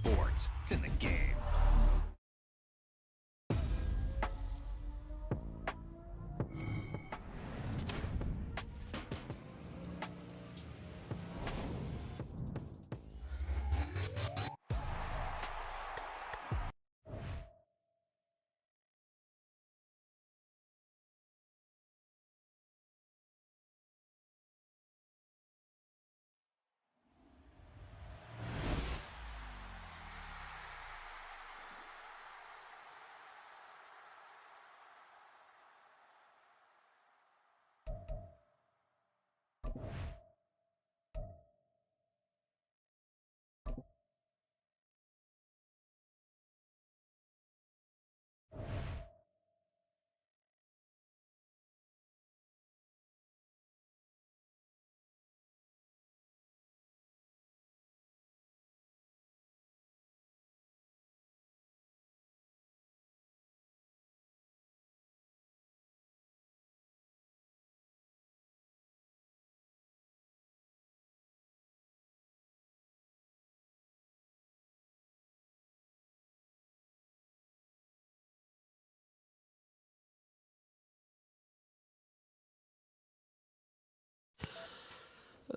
sports. It's in the game.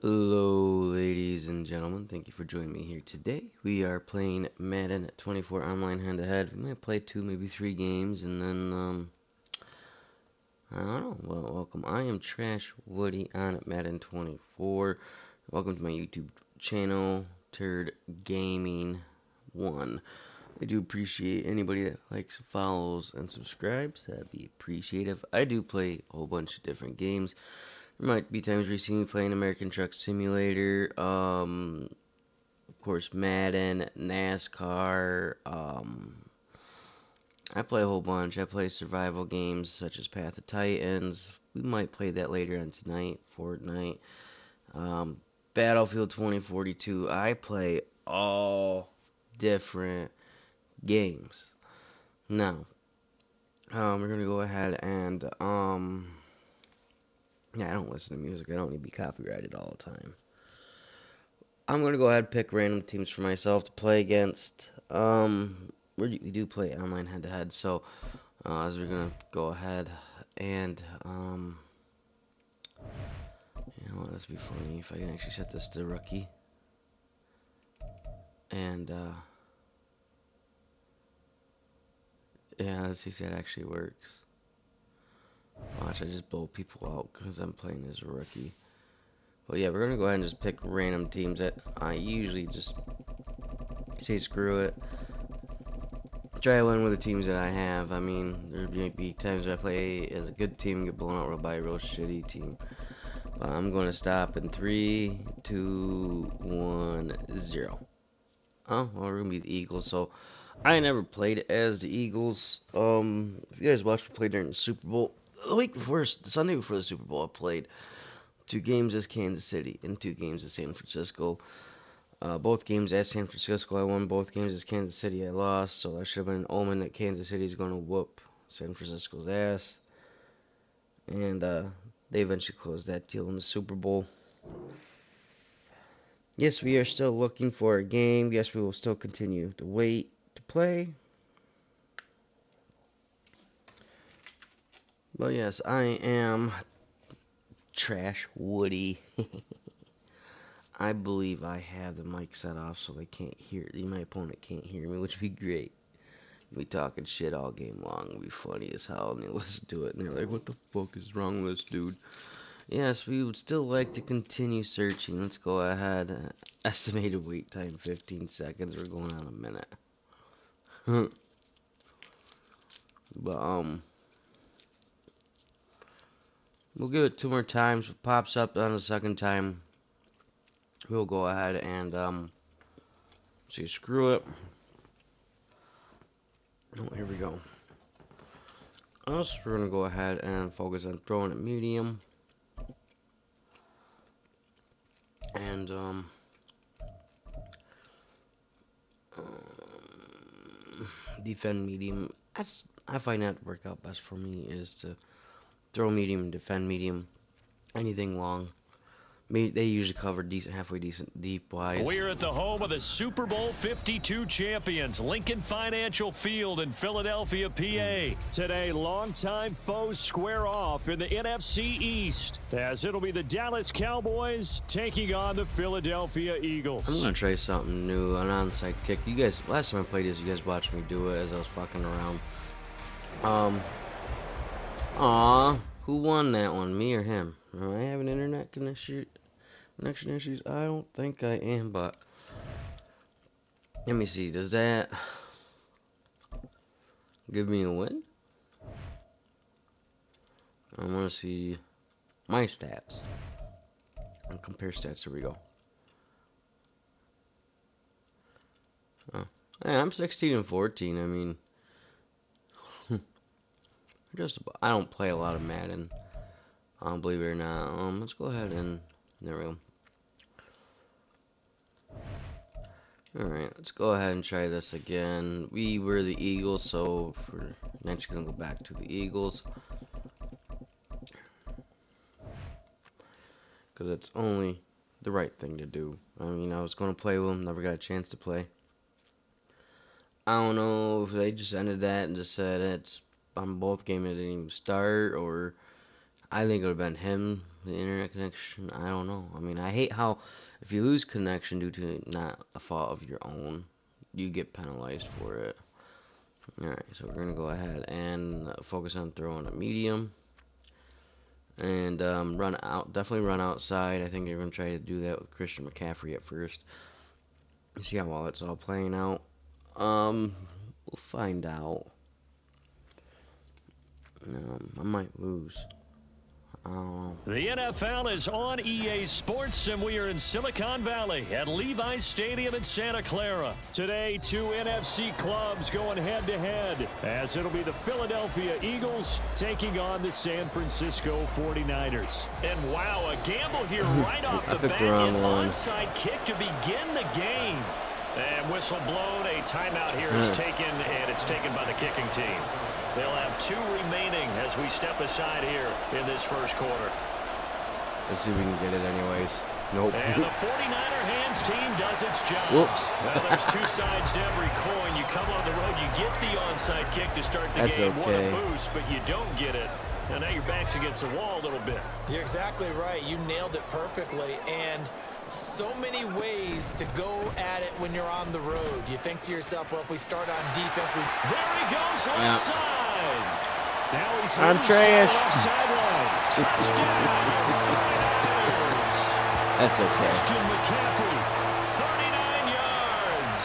Hello, ladies and gentlemen. Thank you for joining me here today. We are playing Madden 24 online hand-to-hand. We might play 2, maybe 3 games, and then, I don't know. Well, welcome. I am Trash Woody on Madden 24. Welcome to my YouTube channel, Turd Gaming 1. I do appreciate anybody that likes, follows, and subscribes. That'd be appreciative. I do play a whole bunch of different games. There might be times where you see me playing American Truck Simulator, of course, Madden, NASCAR. I play a whole bunch. I play survival games such as Path of Titans. We might play that later on tonight. Fortnite, um, Battlefield 2042. I play all different games. Now, we're gonna go ahead and yeah, I don't listen to music. I don't need to be copyrighted all the time. I'm gonna go ahead and pick random teams for myself to play against. We do play online head-to-head, so as we're gonna go ahead and you know what, this would be funny if I can actually set this to rookie and yeah, let's see if that actually works. Watch, I just blow people out because I'm playing as a rookie. But yeah, we're gonna go ahead and just pick random teams that I usually just say screw it. Try to win with the teams that I have. I mean, there might be times where I play as a good team and get blown out by a real shitty team. But I'm going to stop in 3, 2, 1, 0. Oh, well, we're going to be the Eagles. So I never played as the Eagles. If you guys watched me play during the Super Bowl, the week before, the Sunday before the Super Bowl, I played 2 games as Kansas City and 2 games as San Francisco. Both games at San Francisco, I won. Both games as Kansas City, I lost. So that should have been an omen that Kansas City is going to whoop San Francisco's ass. And they eventually closed that deal in the Super Bowl. Yes, we are still looking for a game. Yes, we will still continue to wait to play. But yes, I am Trash Woody. I believe I have the mic set off so they can't hear. My opponent can't hear me, which would be great. We talking shit all game long. It'll be funny as hell, and they listen to it, and they're like, "What the fuck is wrong with this dude?" Yes, we would still like to continue searching. Let's go ahead. Estimated wait time 15 seconds. We're going on a minute. But we'll give it 2 more times. If it pops up on the second time, we'll go ahead and see. Screw it. Oh, here we go. Us, we're gonna go ahead and focus on throwing at medium and defend medium. I find that work out best for me is to throw medium and defend medium. Anything long, They usually cover decent, halfway decent deep wise. We're at the home of the Super Bowl 52 champions, Lincoln Financial Field in Philadelphia, PA. Today, longtime foes square off in the NFC East, as it'll be the Dallas Cowboys taking on the Philadelphia Eagles. I'm gonna try something new, an onside kick. You guys, last time I played this, you guys watched me do it as I was fucking around. Who won that one, me or him? Am I having internet connection issues? I don't think I am, but let me see. Does that give me a win? I want to see my stats and compare stats. Here we go. Oh, yeah, I'm 16 and 14. I mean, I don't play a lot of Madden. Believe it or not. Let's go ahead and there we go. Alright, let's go ahead and try this again. We were the Eagles, so we're next gonna go back to the Eagles. Because it's only the right thing to do. I mean, I was gonna play with them, never got a chance to play. I don't know if they just ended that and just said it's on both games it didn't even start, or I think it would have been him, the internet connection. I don't know. I mean, I hate how if you lose connection due to not a fault of your own, you get penalized for it. Alright, so we're going to go ahead and focus on throwing a medium. And definitely run outside. I think they're going to try to do that with Christian McCaffrey at first. See how well it's all playing out. We'll find out. I might lose. The NFL is on EA Sports, and we are in Silicon Valley at Levi's Stadium in Santa Clara. Today, two NFC clubs going head-to-head, as it'll be the Philadelphia Eagles taking on the San Francisco 49ers. And wow, a gamble here right off the bat. An onside kick to begin the game. And whistle blown, a timeout here is taken, and it's taken by the kicking team. They'll have 2 remaining as we step aside here in this first quarter. Let's see if we can get it anyways. Nope. And the 49er hands team does its job. Whoops. Well, there's 2 sides to every coin. You come on the road, you get the onside kick to start the game. Okay. What a boost, but you don't get it. And now your back's against the wall a little bit. You're exactly right. You nailed it perfectly. And so many ways to go at it when you're on the road. You think to yourself, well, if we start on defense, there he goes left side. Now he's I'm trash. That's okay. McCaffrey, 39 yards.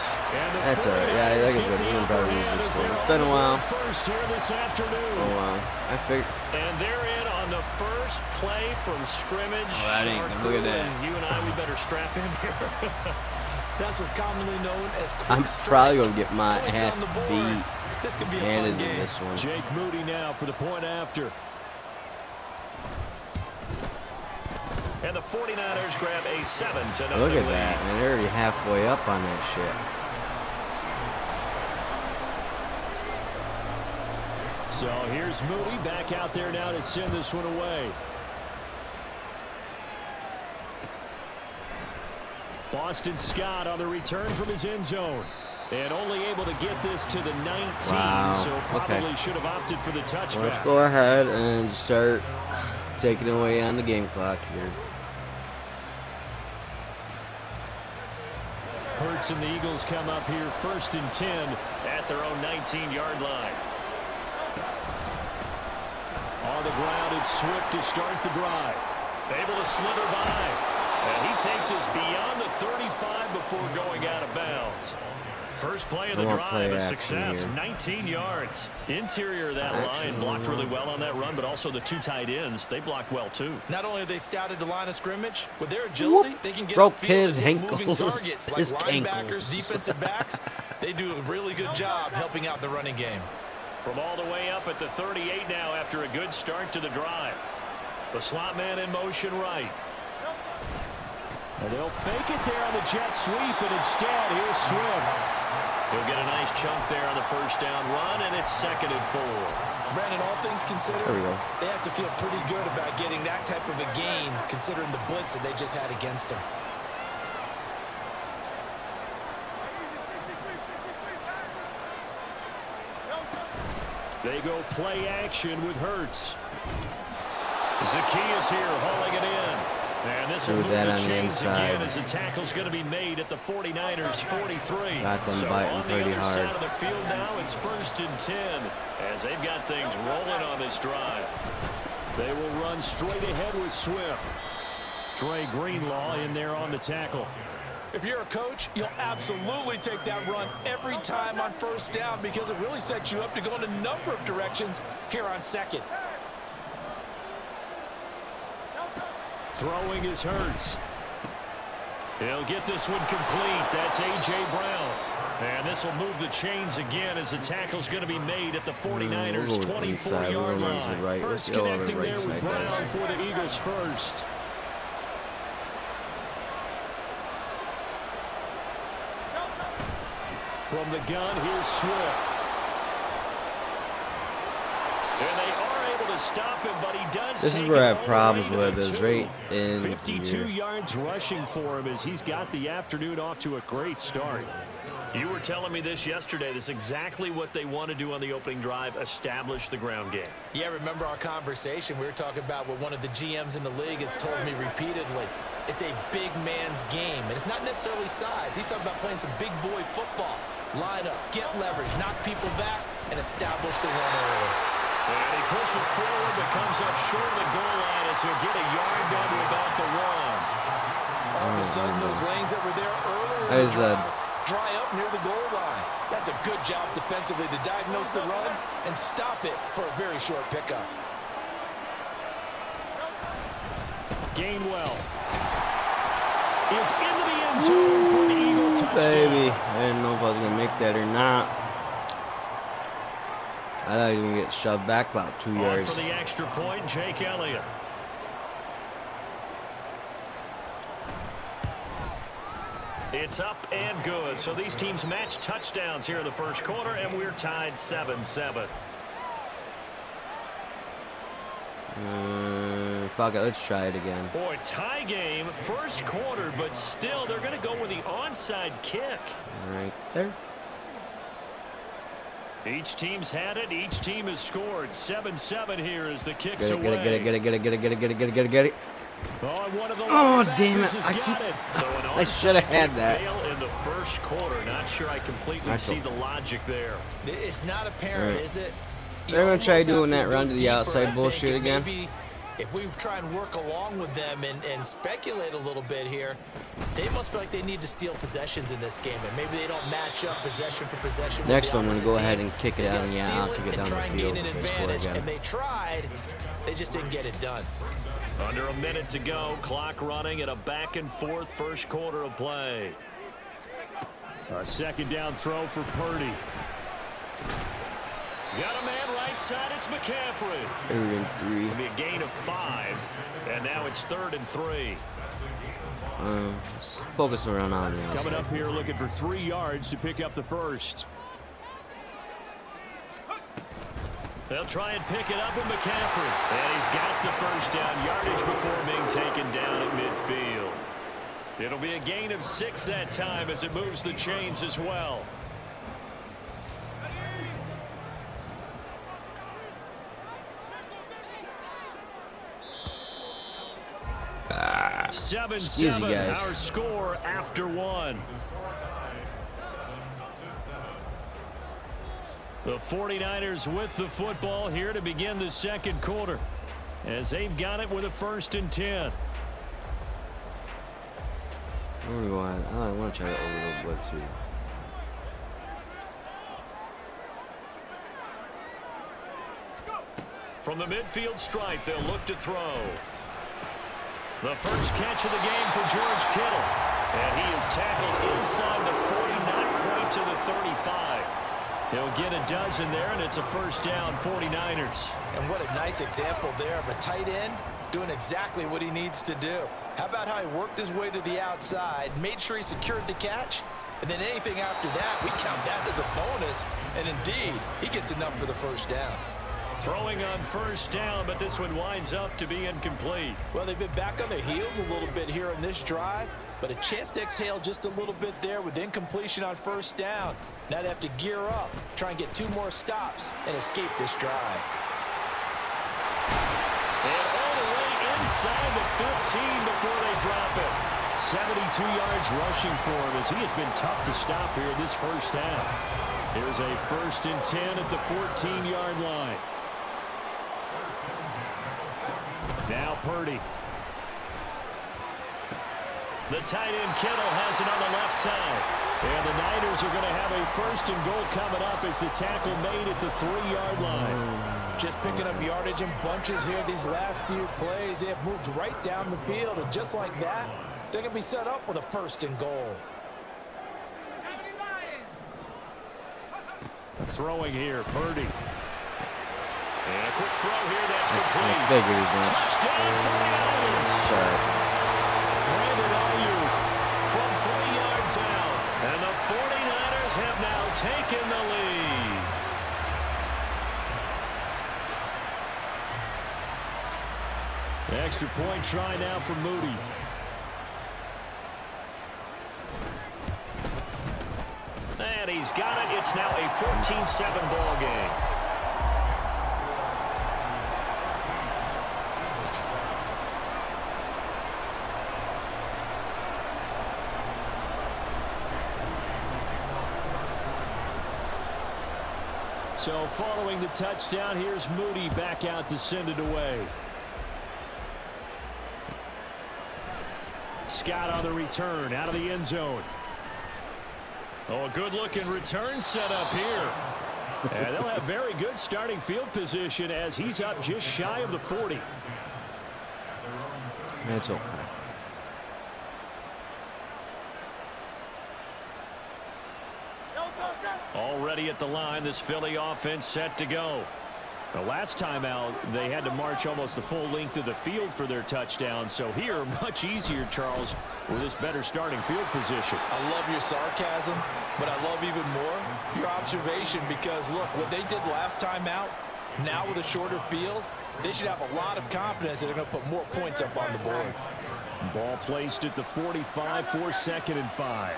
That's alright. Yeah, like I said, we're gonna probably lose this one. It's been a while. First here this afternoon. Oh wow. I figured. And they're in on the first play from scrimmage. Oh, that ain't good. Look at that. You and I, we better strap in here. that's what's commonly known as quick I'm strike. probably gonna get my Points ass on the board. beat. This could be a Handed fun game. this one. Jake Moody now for the point after. And the 49ers grab a 7-0 Look at lead. that, man. They're already halfway up on that shit. So here's Moody back out there now to send this one away. Boston Scott on the return from his end zone. And only able to get this to the 19, Wow. so probably should have opted for the touchback. Let's go ahead and start taking away on the game clock here. Hurts and the Eagles come up here 1st and 10 at their own 19-yard line. On the ground, it's Swift to start the drive. Able to slither by. And he takes us beyond the 35 before going out of bounds. First play of the drive, a success, 19 yards. Interior of that line blocked really well on that run, but also the 2 tight ends, they blocked well too. Not only have they scouted the line of scrimmage, with their agility, they can get Broke upfield his and hit ankles. moving targets like His linebackers, ankles. defensive backs. They do a really good job helping out in the running game. From all the way up at the 38 now after a good start to the drive. The slot man in motion right. And they'll fake it there on the jet sweep, and instead, here's Swift. He'll get a nice chunk there on the first down run, and it's 2nd and 4. Brandon, all things considered, There we go. they have to feel pretty good about getting that type of a gain, considering the blitz that they just had against them. They go play action with Hurts. Zacchaeus here hauling it in. And this will move the chains again as the tackle's going to be made at the 49ers 43. Got them so biting on the pretty other hard. side of the field now, it's 1st and 10 as they've got things rolling on this drive. They will run straight ahead with Swift. Trey Greenlaw in there on the tackle. If you're a coach, you'll absolutely take that run every time on 1st down because it really sets you up to go in a number of directions here on 2nd. Throwing is Hurts. He'll get this one complete. That's A.J. Brown. And this will move the chains again as the tackle's going to be made at the 49ers' 24-yard line. Right. Hurts Let's go on the connecting right there with side, Brown guys. for the Eagles first. From the gun, here's Swift. And they are able to stop him, but he does. This is take where I it have all problems the way to with the is 2. right in 52 here. yards rushing for him as he's got the afternoon off to a great start. You were telling me this yesterday. This is exactly what they want to do on the opening drive, establish the ground game. Yeah, remember our conversation? We were talking about what one of the GMs in the league has told me repeatedly. It's a big man's game, and it's not necessarily size. He's talking about playing some big boy football. Line up, get leverage, knock people back, and establish the run early. And he pushes forward, but comes up short of the goal line as he'll get a yard down to about the 1. All of a sudden, those lanes that were there earlier That in is the drive dry up near the goal line. That's a good job defensively to diagnose the run and stop it for a very short pickup. Gainwell is into the end zone for the Eagle touchdown. Baby, I didn't know if I was going to make that or not. I thought he was going to get shoved back about 2 On yards. for the extra point, Jake Elliott. It's up and good. So these teams match touchdowns here in the first quarter, and we're tied 7-7. Fuck it, let's try it again. Boy, tie game, first quarter, but still they're going to go with the onside kick. Right there. Each team's had it. Each team has scored. 7-7 here as the kicks Get it, away. get it, get it, get it, get it, get it, get it, get it, get it, get it. Oh, and one of the Oh, linebackers damn it. has I got keep- it. So an I should have onside had kick that. fail in the first quarter. Not sure I completely That's see okay. the logic there. It's not apparent, Right. is it? They're gonna try almost have doing that go run to the deeper, outside I think, bullshit and again. Maybe if we try and work along with them and speculate a little bit here, they must feel like they need to steal possessions in this game, and maybe they don't match up possession for possession. with Next the one, I'm opposite going to go ahead team. and kick it They out, gotta and yeah, steal I'll kick it and down try the and field gain an if they score advantage, again. and they tried. They just didn't get it done. Under a minute to go. Clock running at a back-and-forth first quarter of play. A second down throw for Purdy. Got a man right side. It's McCaffrey. 3rd and 3. It'll be a gain of 5. And now it's 3rd and 3. Let's focus around on the outside. Coming up here looking for 3 yards to pick up the first. They'll try and pick it up with McCaffrey. And he's got the first down yardage before being taken down at midfield. It'll be a gain of 6 that time as it moves the chains as well. excuse you 7-7, guys. our score after 1. The 49ers with the football here to begin the second quarter as they've got it with a 1st and 10. I'm gonna go ahead. I want to try to overload blitz here. From the midfield stripe, they'll look to throw. The first catch of the game for George Kittle. And he is tackled inside the 40, not quite to the 35. He'll get a dozen there, and it's a first down, 49ers. And what a nice example there of a tight end doing exactly what he needs to do. How about how he worked his way to the outside, made sure he secured the catch, And then anything after that, we count that as a bonus. And indeed, he gets enough for the first down. Throwing on first down, but this one winds up to be incomplete. Well, they've been back on their heels a little bit here in this drive, but a chance to exhale just a little bit there with incompletion on first down. Now they have to gear up, try and get 2 more stops, and escape this drive. And all the way inside the 15 before they drop it. 72 yards rushing for him as he has been tough to stop here this first half. Here's a 1st and 10 at the 14-yard line. Now Purdy. The tight end Kittle has it on the left side. And the Niners are going to have a 1st and goal coming up as the tackle made at the 3-yard line. Just picking up yardage in bunches here these last few plays. They have moved right down the field, and just like that, they're going to be set up with a 1st and goal. Throwing here, Purdy. And a quick throw here, that's complete. I figured he's not. Touchdown for the Niners. Sorry. Brandon Ayuk from 3 yards out. And the 49ers have now taken the lead. The extra point try now for Moody. And he's got it. It's now a 14-7 ball game. So following the touchdown, here's Moody back out to send it away. Scott on the return, out of the end zone. Oh, a good-looking return set up here. And they'll have very good starting field position as he's up just shy of the 40. It's okay. Already at the line, this Philly offense set to go. The last time out, they had to march almost the full length of the field for their touchdown. So here, much easier, Charles, with this better starting field position. I love your sarcasm, but I love even more your observation because, look, what they did last time out, now with a shorter field, they should have a lot of confidence that they're going to put more points up on the board. Ball placed at the 45 for 2nd and 5.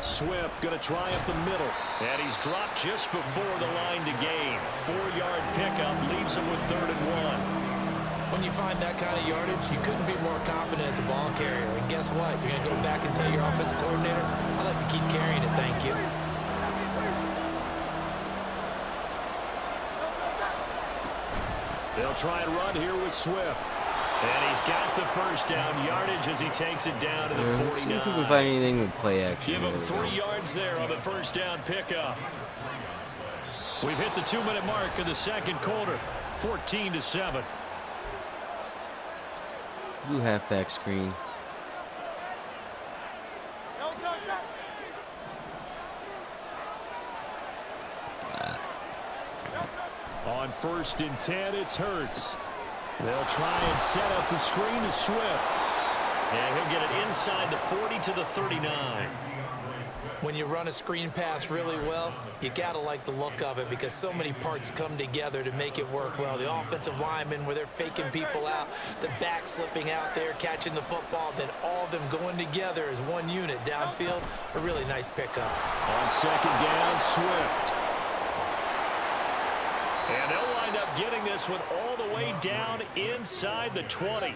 Swift going to try up the middle. And he's dropped just before the line to gain. 4-yard pickup leaves him with 3rd and 1. When you find that kind of yardage, you couldn't be more confident as a ball carrier. And guess what? You're going to go back and tell your offensive coordinator, I'd like to keep carrying it, thank you. They'll try and run here with Swift. And he's got the first down yardage as he takes it down to the 49. See if we can find anything with play action. Give him 3 yards there on the first down pickup. We've hit the 2-minute mark of the 2nd quarter. 14-7. Blue halfback screen. On 1st and 10, it's Hurts. They'll try and set up the screen to Swift. And he'll get it inside the 40 to the 39. When you run a screen pass really well, you got to like the look of it because so many parts come together to make it work well. The offensive linemen, where they're faking people out, the back slipping out there, catching the football, then all of them going together as one unit downfield. A really nice pickup. On 2nd down, Swift. And they'll wind up getting this one all the way down inside the 20.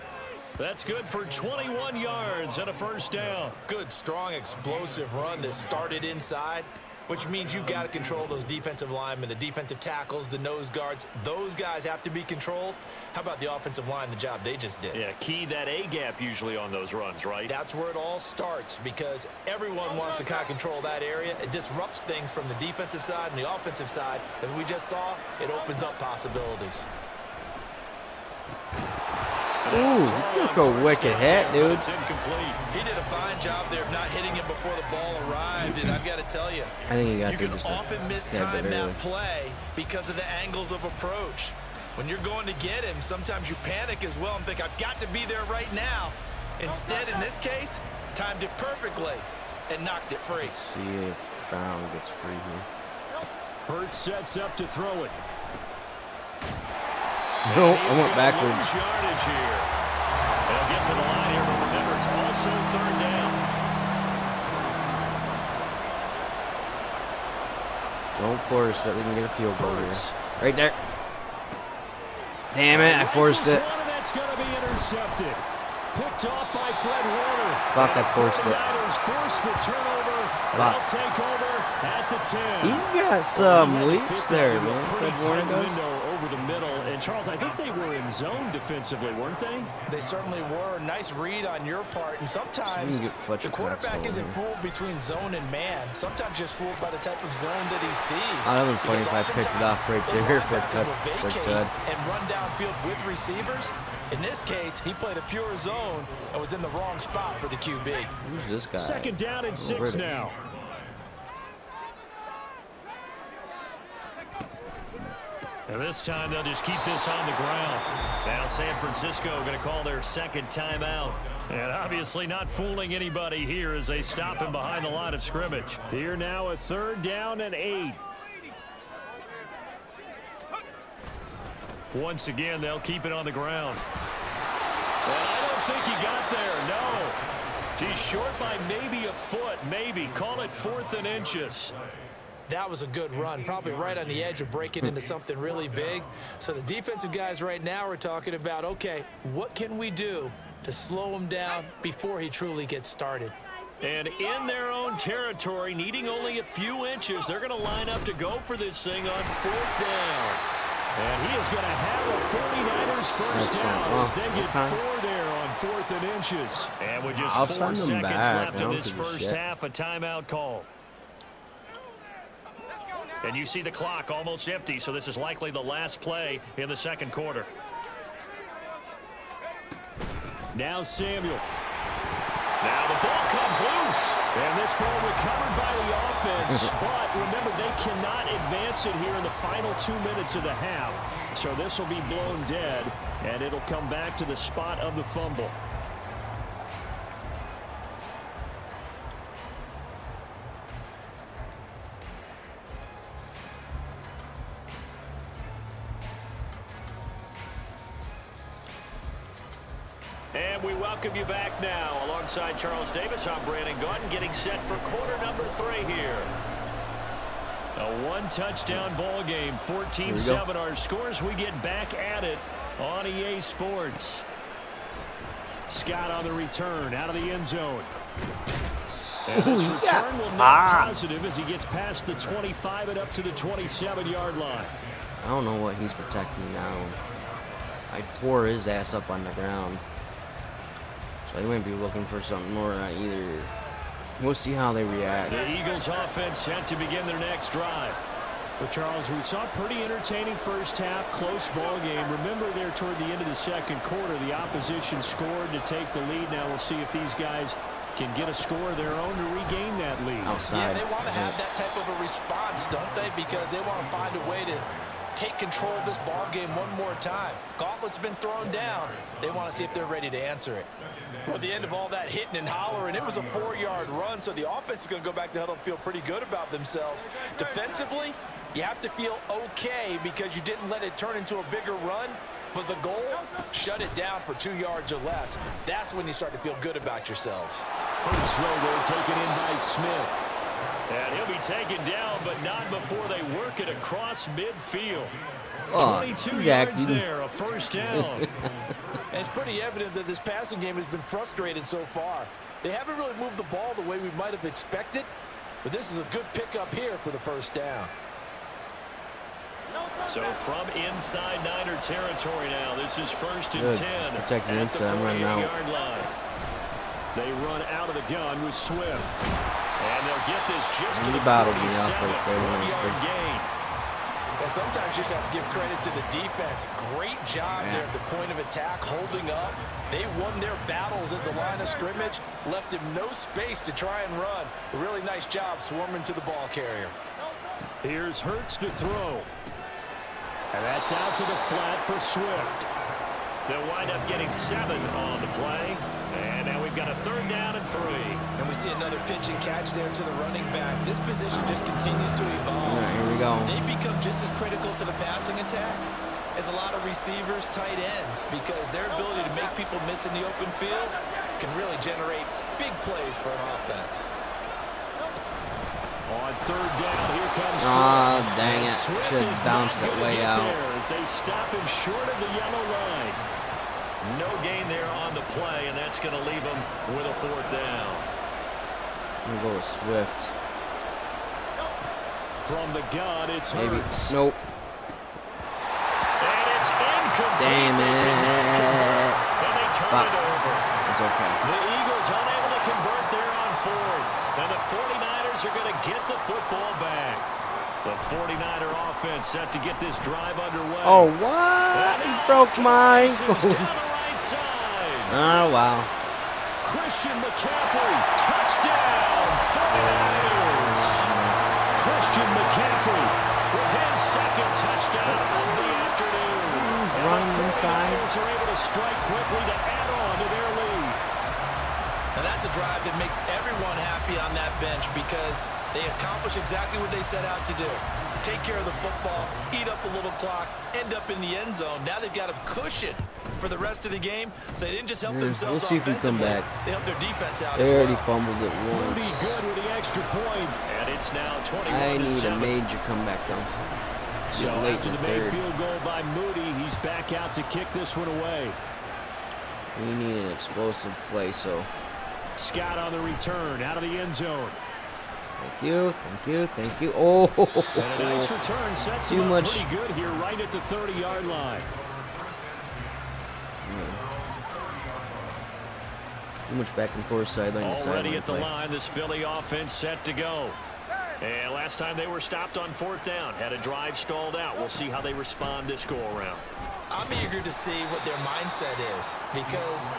That's good for 21 yards and a first down. Good, strong, explosive run that started inside, which means you've got to control those defensive linemen, the defensive tackles, the nose guards. Those guys have to be controlled. How about the offensive line, the job they just did? Yeah, key that A-gap usually on those runs, right? That's where it all starts because everyone wants to kind of control that area. It disrupts things from the defensive side and the offensive side. As we just saw, it opens up possibilities. Ooh, you took a wicked hat, dude. It's incomplete. He did a fine job there of not hitting it before the ball arrived, and I've got to tell you, I think he got you through can just often mistime that play because of the angles of approach. When you're going to get him, sometimes you panic as well and think, I've got to be there right now. Instead, in this case, timed it perfectly. and knocked it free. Let's see if Brown gets free here. Hurts sets up to throw it. No, I went backwards. Yardage here. They'll get to the line here, but remember, it's also third down. Don't force that we can get a field goal here. Right there. Damn it, I forced it. That's going to be intercepted. Picked off by Fred Warner. Fuck, I forced it. Forced the turnover. They'll take over at the 10. He's got some leaps there, man. Fred Warner does. Over the middle. And Charles, I think they were in zone defensively, weren't they? They certainly were. Nice read on your part. And sometimes the quarterback isn't fooled between zone and man. Sometimes just fooled by the type of zone that he sees. That would be funny if I picked it off right there for Tud. And run downfield with receivers. In this case, he played a pure zone and was in the wrong spot for the QB. Who's this guy? Second down and 6 now. And this time they'll just keep this on the ground. Now San Francisco going to call their second timeout. And obviously not fooling anybody here as they stop him behind the line of scrimmage. Here now a third down and 8. Once again, they'll keep it on the ground. And I don't think he got there, no. He's short by maybe a foot, maybe. Call it 4th and inches. That was a good run, probably right on the edge of breaking into something really big. So the defensive guys right now are talking about, okay, what can we do to slow him down before he truly gets started? And in their own territory, needing only a few inches, they're going to line up to go for this thing on 4th down. And he is going to have a 49ers first down as they get 4 there on 4th and inches. And with just 4 seconds left in this first half, a timeout call. And you see the clock almost empty, so this is likely the last play in the second quarter. Now Samuel. Now the ball comes loose. And this ball recovered by the offense. But remember, they cannot advance it here in the final 2 minutes of the half. So this will be blown dead, and it'll come back to the spot of the fumble. And we welcome you back now. Alongside Charles Davis, I'm Brandon Gaudin, getting set for quarter number 3 here. A one-touchdown ball game, 14-7 our scores. We get back at it on EA Sports. Scott on the return, out of the end zone. And this return will not positive as he gets past the 25 and up to the 27-yard line. I don't know what he's protecting now. I tore his ass up on the ground. So he might be looking for something more either. We'll see how they react. The Eagles offense set to begin their next drive. But Charles, we saw a pretty entertaining first half, close ball game. Remember there toward the end of the second quarter, the opposition scored to take the lead. Now we'll see if these guys can get a score of their own to regain that lead. Outside. Yeah, they want to have that type of a response, don't they? Because they want to find a way to take control of this ball game one more time. Gauntlet's been thrown down. They want to see if they're ready to answer it. Well, at the end of all that hitting and hollering, it was a 4-yard run, so the offense is going to go back to huddle and feel pretty good about themselves. Defensively, you have to feel okay because you didn't let it turn into a bigger run, but the goal, shut it down for 2 yards or less. That's when you start to feel good about yourselves. First throw there taken in by Smith. And he'll be taken down, but not before they work it across midfield. 22 yards there, a first down. And it's pretty evident that this passing game has been frustrated so far. They haven't really moved the ball the way we might have expected, but this is a good pickup here for the first down. So from inside Niner territory now, this is 1st and 10 Protect the inside, at the I'm running out. 48-yard line. They run out of the gun with Swift. And they'll get this just to the 47-yard gain. And sometimes you just have to give credit to the defense. Great job there at the point of attack, holding up. They won their battles at the line of scrimmage, left him no space to try and run. A really nice job swarming to the ball carrier. Here's Hurts to throw. And that's out to the flat for Swift. They'll wind up getting 7 on the play. And now we we've got a 3rd down and 3. And we see another pitch and catch there to the running back. This position just continues to evolve. All right, here we go. They become just as critical to the passing attack as a lot of receivers, tight ends, because their ability to make people miss in the open field can really generate big plays for an offense. On 3rd down, here comes Ah, Swift. dang it. Swift Should is have bounced not it gonna way get out. there as they stop him short of the yellow line. No gain there on the play, and that's going to leave him with a 4th down. I'm going to go with Swift. From the gun, it's Maybe. Hurts. Nope. And it's incomplete. Damn it. And they turn Fuck. it over. It's okay. The Eagles unable to convert there on 4th. And the 49ers are going to get the football back. The 49er offense set to get this drive underway. Oh, what? He broke my ankles. Down the right side. Oh, wow. Christian McCaffrey, touchdown, 49ers. Christian McCaffrey with his 2nd touchdown of the afternoon. Running and the 49ers inside. are able to strike quickly to add on to their lead. And that's a drive that makes everyone happy on that bench because they accomplish exactly what they set out to do. Take care of the football, eat up a little clock, end up in the end zone. Now they've got a cushion for the rest of the game, so they didn't just help themselves we'll see if we come offensively. back. They helped their defense out They as already well. fumbled it Moody once. good with the extra point, and it's now 21 I to need a 7. major comeback, though. It's So getting late after in the the made 3rd. field goal by Moody, he's back out to kick this one away. We need an explosive play, so Scott on the return out of the end zone. thank you, thank you, thank you. Oh, And a nice return sets Too him up much. pretty good here right at the 30-yard line. Too much back and forth, sideline to sideline. Already at the play. line, this Philly offense set to go. And last time they were stopped on 4th down, had a drive stalled out. We'll see how they respond this go-around. I'm eager to see what their mindset is because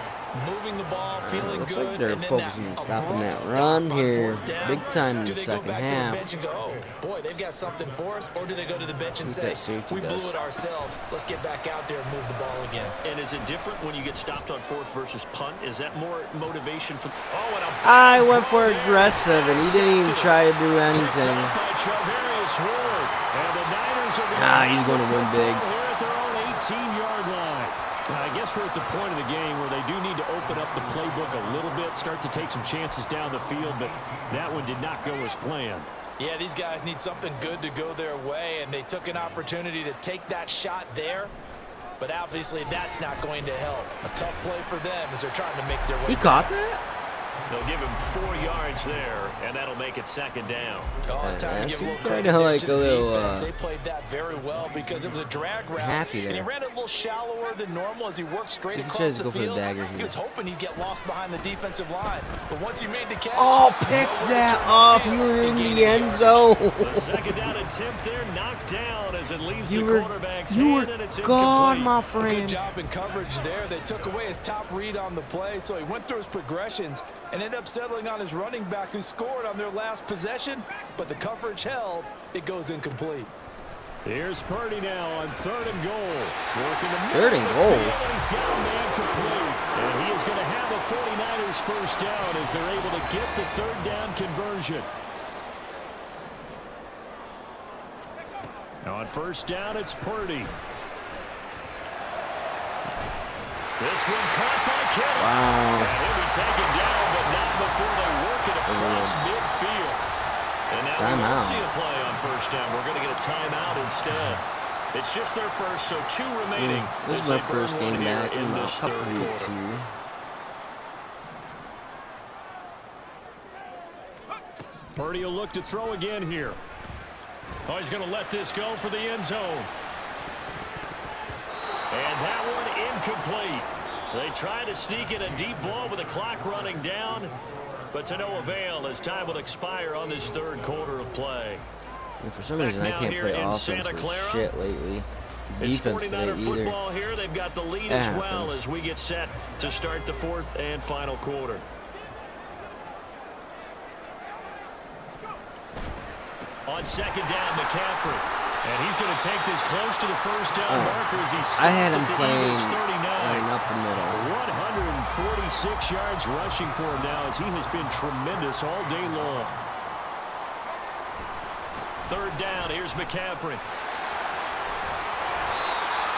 moving the ball, feeling looks good, like they're and then focusing on that stopping abrupt that stop run on here 4th down. big time in Do the they go second back to the half. bench and go, oh, boy, they've got something for us, or do they go to the bench and Think say, that safety we blew does. it ourselves, let's get back out there and move the ball again. And is it different when you get stopped on 4th versus punt? Is that more motivation for... Oh, and I went for aggressive, and he didn't even try to do anything. He's going to win big. Here at their own 18-yard line. I guess we're at the point of the game where they do need to open up the playbook a little bit, start to take some chances down the field, but that one did not go as planned. Yeah, these guys need something good to go their way, and they took an opportunity to take that shot there, but obviously that's not going to help. A tough play for them as they're trying to make their way. He caught that? They'll give him 4 yards there, and that'll make it 2nd down. Oh, it's time to give a little Kinda credit there like to a the little, defense. They played that very well because it was a drag route, happy and he there. ran it a little shallower than normal as he worked straight So he across tries to the go for the field. dagger He here. was hoping he'd get lost behind the defensive line, but once he made the catch, Oh, pick nowhere to that turn off. upfield. You were in He gained the end yardage. zone. The 2nd down attempt there knocked down as it leaves You the were, quarterback's you hand, were and it's gone, incomplete. my Good friend. job in coverage there. They took away his top read on the play, so he went through his progressions and ended up settling on his running back who scored on their last possession, but the coverage held. It goes incomplete. Here's Purdy now on 3rd and goal. Working the 3rd and goal? and he's got a man complete. And he is going to have a 49ers first down as they're able to get the 3rd down conversion. Now on 1st down, it's Purdy. This one caught by Kittle. Wow. And he'll be taken down, but not before they work it across midfield. And now we won't see a play on 1st down. We're going to get a timeout instead. It's just their first, so 2 remaining. This is as my they burn first one game here back in a this couple third weeks quarter. here. Purdy will look to throw again here. Oh, he's going to let this go for the end zone. And that one incomplete. They try to sneak in a deep ball with the clock running down, but to no avail as time will expire on this 3rd quarter of play. And for some Back reason, I now can't here play in offense Santa for Clara. shit lately. It's Defense today 49er either. football here. They've got the lead That as well happens. as we get set to start the 4th and final quarter. On 2nd down, McCaffrey. And he's going to take this close to the 1st down marker as he stopped I had him at the playing Eagles' 39. right up the middle. 46 yards rushing for him now, as he has been tremendous all day long. Third down, here's McCaffrey.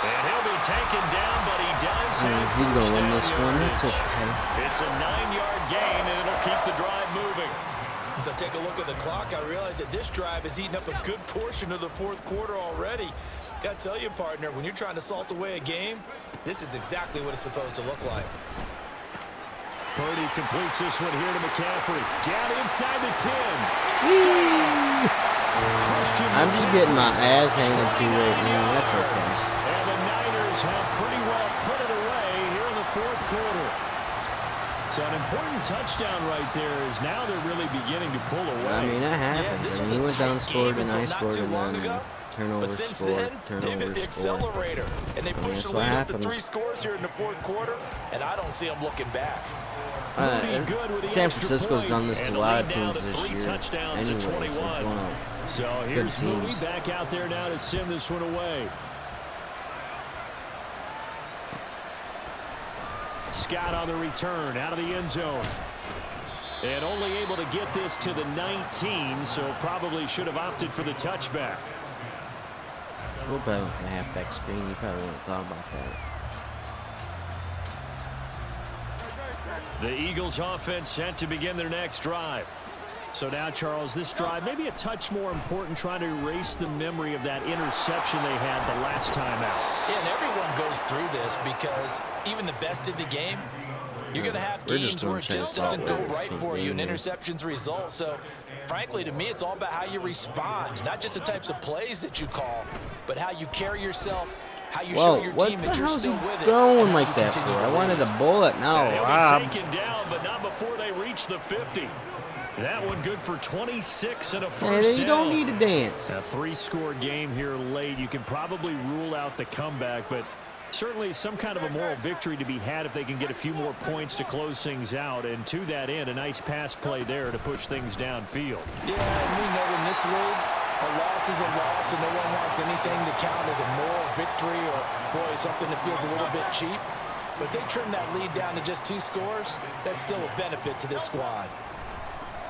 And he'll be taken down, but he does have He's going to win this one. yardage. It's okay. It's a 9-yard gain, and it'll keep the drive moving. As I take a look at the clock, I realize that this drive has eaten up a good portion of the fourth quarter already. Got to tell you, partner, when you're trying to salt away a game, this is exactly what it's supposed to look like. Purdy completes this one here to McCaffrey. Down inside the 10. I'm just getting my ass handed to right now. That's okay. And the Niners have pretty well put it away here in the fourth quarter. So an important touchdown right there is now they're really beginning to pull away. I mean, that happens. I mean, he went down, scored, and I scored, and then turnover, But since scored, then, they've hit turnover, the scored. accelerator, and they pushed that's the what lead up to happens. 3 scores here in the fourth quarter, and I don't see them looking back. San Francisco's done this to a lot of teams this year. Touchdowns Anyways, at 21. like one of So here's Mooney back out there now to send this one away. Scott on the return out of the end zone. And only able to get this to the 19, so probably should have opted for the touchback. a little better with the halfback screen. You probably wouldn't have thought about that. The Eagles offense set to begin their next drive. So now, Charles, this drive maybe a touch more important, trying to erase the memory of that interception they had the last time out. Yeah, and everyone goes through this because even the best in the game, you're going to have games where it just doesn't go right for you and interceptions result. So, frankly, to me, it's all about how you respond, not just the types of plays that you call, but how you carry yourself, how you show your team that you're still with it. Going like that for? I wanted a bullet. No, Rob. Taken down, but not before they reach the 50. That one good for 26 and a first down. You don't need to dance. A 3-score game here late. You can probably rule out the comeback, but certainly some kind of a moral victory to be had if they can get a few more points to close things out. And to that end, a nice pass play there to push things downfield. Yeah, and we know in this league, a loss is a loss, and no one wants anything to count as a moral victory or, boy, something that feels a little bit cheap. But if they trim that lead down to just 2 scores, that's still a benefit to this squad.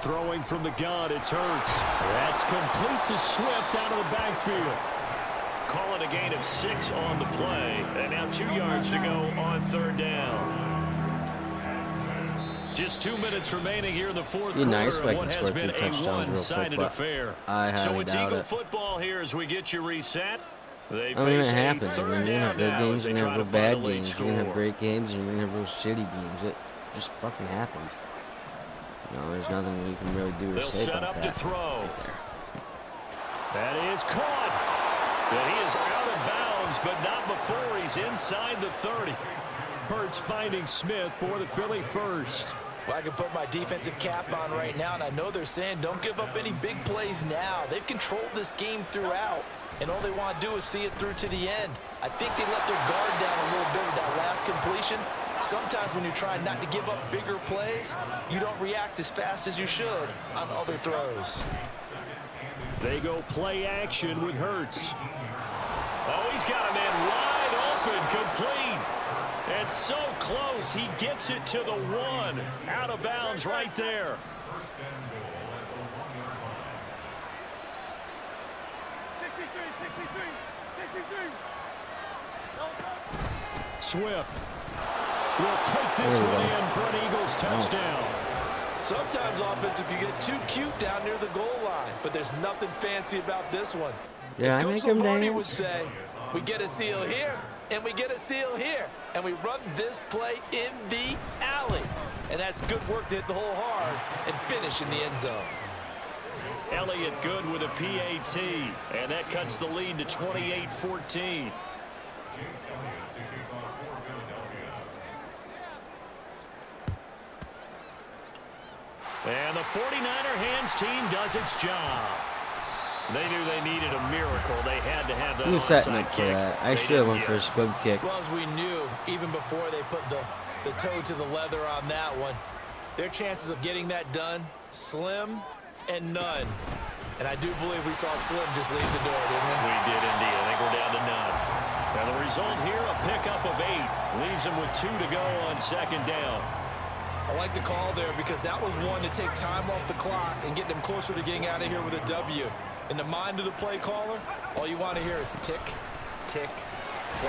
Throwing from the gun, it's Hurts. That's complete to Swift out of the backfield. Call it a gain of 6 on the play. And now 2 yards to go on third down. Just 2 minutes remaining here in the fourth quarter. Nice of what has been a one-sided affair. So it's Eagle football here as we get you reset. They face it a happens. I third mean, you're going to have down good now games, as they you're going to try have to real find a bad lead games, you're going to have score. great games, and you're going to have real shitty games. It just fucking happens. You know, there's nothing you can really do or say about that. They'll set up to throw. That is caught. And he is out of bounds, but not before he's inside the 30. Hurts finding Smith for the Philly first. Well, I can put my defensive cap on right now, and I know they're saying don't give up any big plays now. They've controlled this game throughout, and all they want to do is see it through to the end. I think they let their guard down a little bit with that last completion. Sometimes when you're trying not to give up bigger plays, you don't react as fast as you should on other throws. They go play action with Hurts. Oh, he's got a man wide open, complete. It's so close, he gets it to the 1. Out of bounds right there. Swift will take this one in for an Eagles touchdown. Sometimes offenses can get too cute down near the goal line, but there's nothing fancy about this one. Yeah, As I Coach make him Lombardi dance. would say, we get a seal here, and we get a seal here, and we run this play in the alley. And that's good work to hit the hole hard and finish in the end zone. Elliott good with a PAT, and that cuts the lead to 28-14. And the 49er hands team does its job. They knew they needed a miracle. They had to have that He was setting onside up for kick. that. I should have went for a squib kick. Well, as we knew, even before they put the toe to the leather on that one, their chances of getting that done, slim and none. And I do believe we saw Slim just leave the door, didn't we? We did indeed. I think we're down to none. Now the result here, a pickup of 8. Leaves him with 2 to go on second down. I like the call there because that was one to take time off the clock and get them closer to getting out of here with a W. In the mind of the play caller, all you want to hear is tick, tick, tick.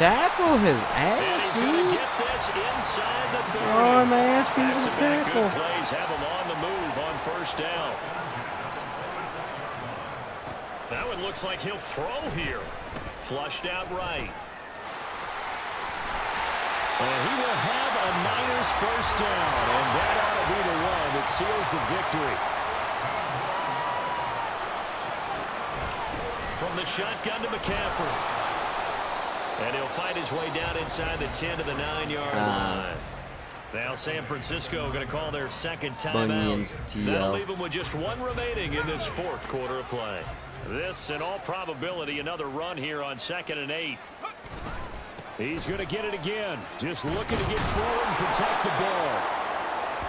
Tackle his ass, dude. Get this inside the 30. Oh, my ass piece of tackle. Good plays have him on the move on first down. Now it looks like he'll throw here. Flushed out right. And he will have a Niners first down, and that ought to be the one that seals the victory. From the shotgun to McCaffrey. And he'll find his way down inside the 10 to the 9-yard line. Now San Francisco going to call their second timeout. That'll leave them with just 1 remaining in this 4th quarter of play. This, in all probability, another run here on 2nd and 8. He's going to get it again. Just looking to get forward and protect the ball.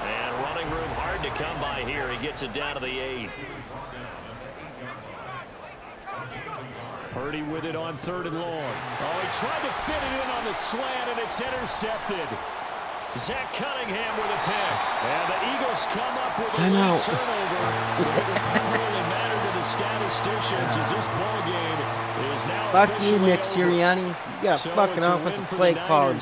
And running room hard to come by here. He gets it down to the 8. Purdy with it on 3rd and long. Oh, he tried to fit it in on the slant, and it's intercepted. Zach Cunningham with a pick. And the Eagles come up with a late turnover. But it will really matter to the statisticians as this ball game is now fuck you, Nick Sirianni. You got a fucking offensive play call.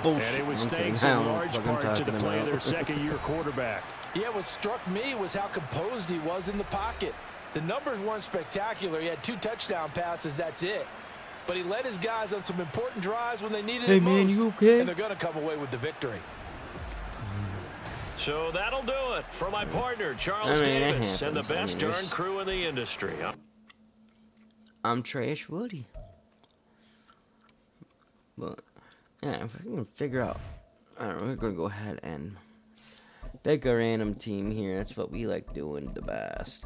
Bullshit. And it was thanks in large part to the play of their second-year quarterback. Yeah, what struck me was how composed he was in the pocket. The numbers weren't spectacular. He had 2 touchdown passes, that's it. But he led his guys on some important drives when they needed it most. You okay? And they're going to come away with the victory. So that'll do it for my partner, Charles Davis, and the best darn crew in the industry. I'm Trash Woody. But, yeah, if I can figure out, alright, we're going to go ahead and pick a random team here. That's what we like doing the best.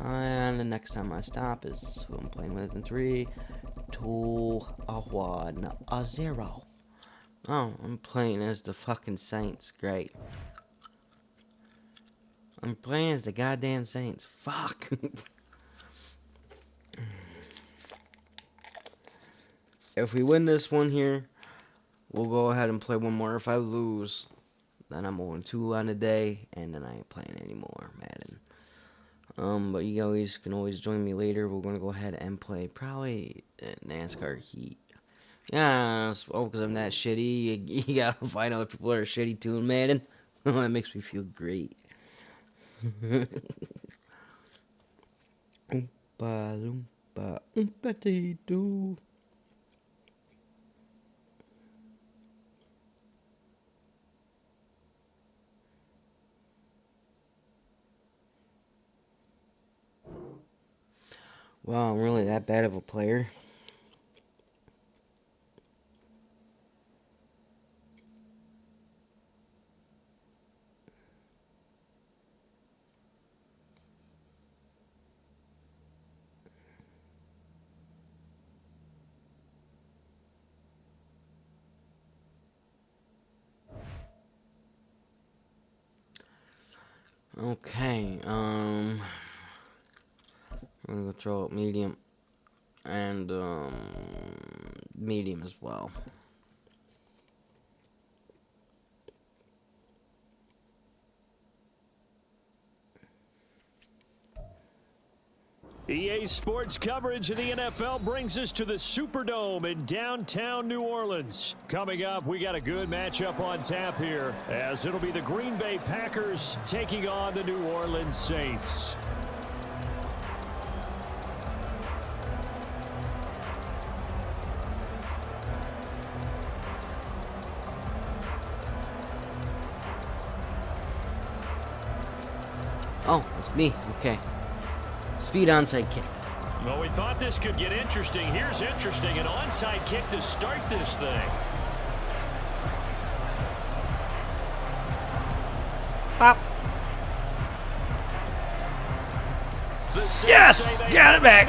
And the next time I stop is who I'm playing with in 3, 2, 1, 0. Oh, I'm playing as the fucking Saints. Great. I'm playing as the goddamn Saints. Fuck. If we win this one here, we'll go ahead and play one more. If I lose, then I'm 0-2 on the day, and then I ain't playing anymore Madden. But you guys can always join me later. We're gonna go ahead and play probably NASCAR Heat. Yeah, oh, because I'm that shitty. You gotta find other people that are shitty too in Madden. That makes me feel great. Oompa loompa oompa dee doo. Wow, I'm really that bad of a player. Okay, I'm gonna go throw out medium and medium as well. EA Sports coverage of the NFL brings us to the Superdome in downtown New Orleans. Coming up, we got a good matchup on tap here, as it'll be the Green Bay Packers taking on the New Orleans Saints. Oh, it's me. Okay. Speed onside kick. Well, we thought this could get interesting. Here's interesting. An onside kick to start this thing. Pop. Yes! Got it back!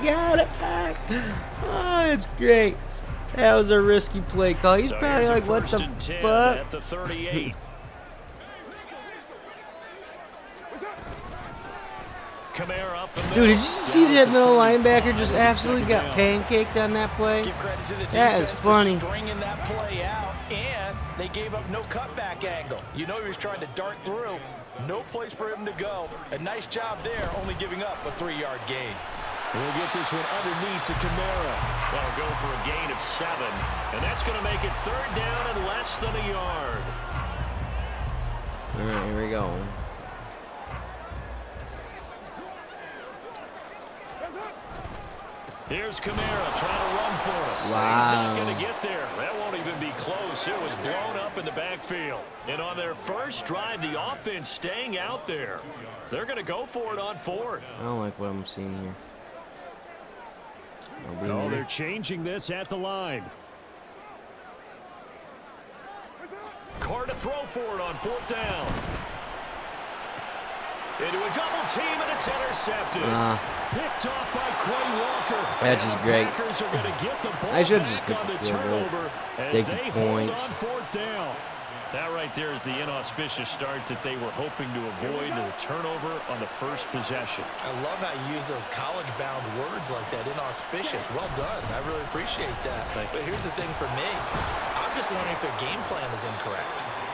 Got it back! Oh, it's great. That was a risky play call. He's probably like, what the fuck? At the 38. Kamara up the middle. Dude, did you see that middle linebacker just absolutely got pancaked on that play? Give credit to the That is defense funny. for stringing that play out, and they gave up no cutback angle. You know he was trying to dart through. No place for him to go. A nice job there, only giving up a 3-yard gain. We'll get this one underneath to Kamara. That'll go for a gain of 7. And that's going to make it 3rd down and less than a yard. All right, here we go. Here's Kamara trying to run for it. Wow. He's not going to get there. That won't even be close. It was blown up in the backfield. And on their first drive, the offense staying out there. They're going to go for it on 4th. I don't like what I'm seeing here. Oh, they're changing this at the line. Carr to throw for it on 4th down. Into a double team, and it's intercepted. Picked off by Quay Walker. That's just great. Packers are going to get the ball I should back just get on the the field goal. turnover as Take the they hold points. on 4th down. That right there is the inauspicious start that they were hoping to avoid, the turnover on the first possession. I love how you use those college-bound words like that, inauspicious. Well done. I really appreciate that. But here's the thing for me. I'm just wondering if their game plan is incorrect.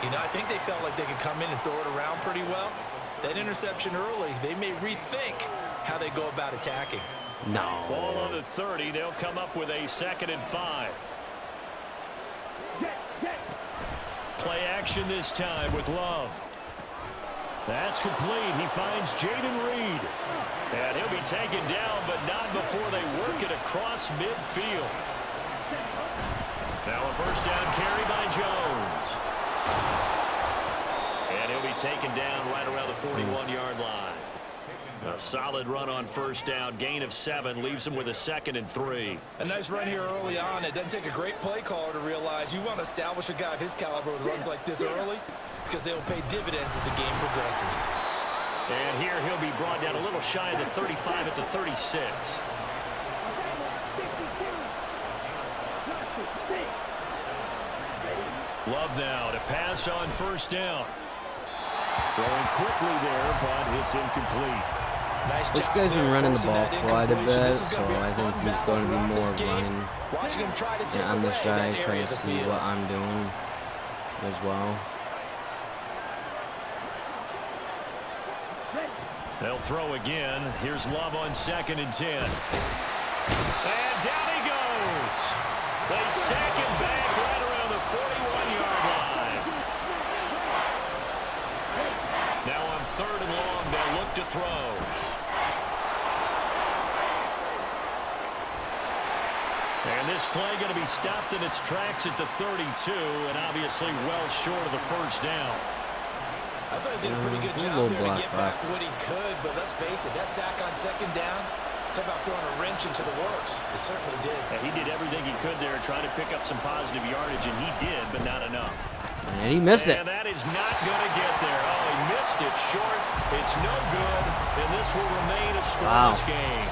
You know, I think they felt like they could come in and throw it around pretty well. That interception early, they may rethink how they go about attacking. No. Ball on the 30. They'll come up with a 2nd and 5. Play action this time with Love. That's complete. He finds Jaden Reed. And he'll be taken down, but not before they work it across midfield. Now a 1st down carry by Jones. And he'll be taken down right around the 41-yard line. A solid run on 1st down, gain of 7, leaves him with a 2nd and 3. A nice run here early on. It doesn't take a great play caller to realize you want to establish a guy of his caliber with runs like this early because they will pay dividends as the game progresses. And here he'll be brought down a little shy of the 35 at the 36. Love now to pass on 1st down. Throwing quickly there, but it's incomplete. Nice This job guy's been there, running the forcing ball that quite a incompletion. bit, This is so gonna be a I think fun he's battle going to be throughout more this game. running. Watching him try to take And on this away side, that trying area to of the see field. what I'm doing as well. They'll throw again. Here's Love on 2nd and 10. And down he goes. They sack him back right around the 41-yard line. Now on 3rd and long, they'll look to throw. And this play going to be stopped in its tracks at the 32, and obviously well short of the 1st down. I thought he did a pretty good job there to get back what he could, but let's face it, that sack on 2nd down, talk about throwing a wrench into the works. It certainly did. And he did everything he could there, trying to pick up some positive yardage, and he did, but not enough. And he missed it. And that is not going to get there. Oh, he missed it short. It's no good, and this will remain a scoreless game.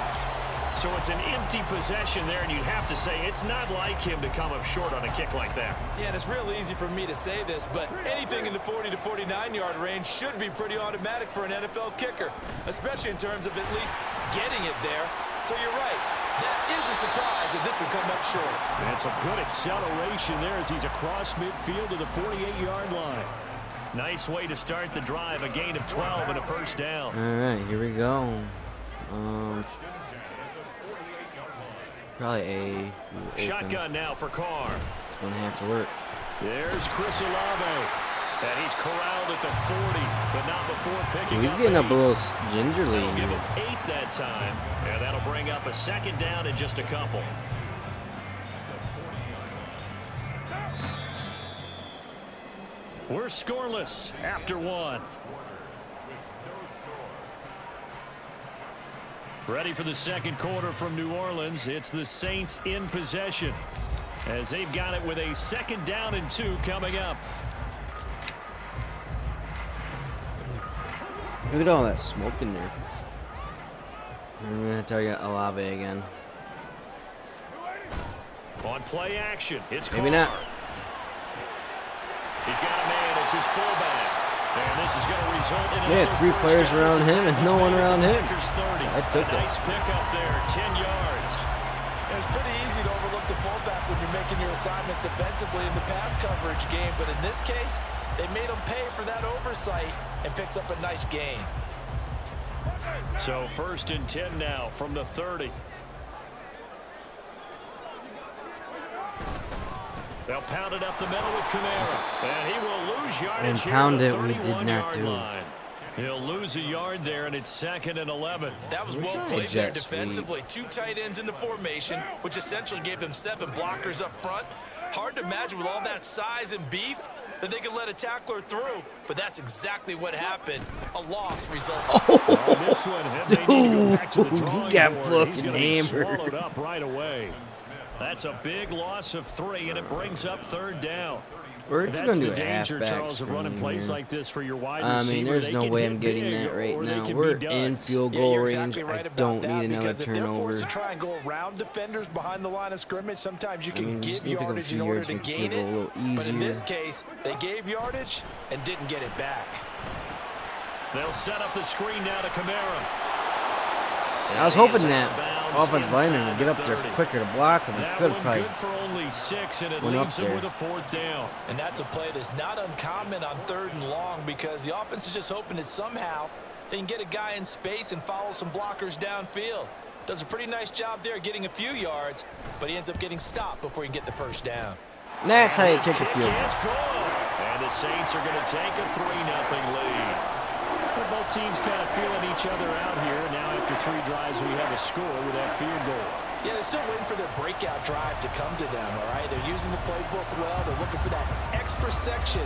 So it's an empty possession there, and you'd have to say it's not like him to come up short on a kick like that. Yeah, and it's real easy for me to say this, but anything in the 40 to 49-yard range should be pretty automatic for an NFL kicker, especially in terms of at least getting it there. So you're right. That is a surprise that this would come up short. That's a good acceleration there as he's across midfield to the 48-yard line. Nice way to start the drive, a gain of 12 and a 1st down. All right, here we go. Probably a shotgun now for Carr. Gonna have to work. There's Chris Olave. And he's corralled at the 40, but not before picking He's up getting 8. up a little gingerly. That'll give him 8 that time. And that'll bring up a 2nd down in just a couple. We're scoreless after 1. Ready for the 2nd quarter from New Orleans. It's the Saints in possession as they've got it with a 2nd down and 2 coming up. Look at all that smoke in there. I'm gonna target Olave again. On play action, it's Maybe Carr. not. He's got a man. It's his fullback. And this is going to result in They had 3 players around him and no one around him. I took it. Nice pickup there, 10 yards. It's pretty easy to overlook the fullback when you're making your assignments defensively in the pass coverage game, but in this case, they made him pay for that oversight and picks up a nice gain. So 1st and 10 now from the 30. They'll pound it up the middle with Kamara, and he will lose yardage. And here pound at it, the we did not 31-yard do. line. He'll lose a yard there, and it's 2nd and 11. That was well played there defensively. 2 tight ends in the formation, which essentially gave them 7 blockers up front. Hard to imagine with all that size and beef that they could let a tackler through, but that's exactly what happened. A loss resulted. On this one, they need to go back to the drawing He got board. He's fucking going to be hammered. swallowed up right away. That's a big loss of 3, and it brings up 3rd down. We're just That's going to the do a danger, halfback Charles, of running screen plays here. like this for your wide I receiver. mean, there's They no can way hit I'm getting big, that right or they now. can We're be in duds. field Yeah, goal you're range. exactly right I about don't that, need another because if they're forced turnover. to try and go around defenders behind the line of scrimmage, sometimes you I can mean, give just need to pick up a yardage few in order yards, to make the gain field goal a it. little But in easier. this case, they gave yardage and didn't get it back. They'll set up the screen now to Kamara. I was hoping that offensive lineman would get up there quicker to block him. He could have probably good for only 6, and it went up leaves them there. with a 4th down. And that's a play that's not uncommon on 3rd and long, because the offense is just hoping that somehow they can get a guy in space and follow some blockers downfield. Does a pretty nice job there getting a few yards, but he ends up getting stopped before he can get the 1st down. And that's how you His take a kick field is goal. good. And the Saints are going to take a 3-0 lead. Well, both teams kind of feeling each other out here. Now after 3 drives, we have a score with that field goal. Yeah, they're still waiting for their breakout drive to come to them, all right? They're using the playbook well. They're looking for that extra section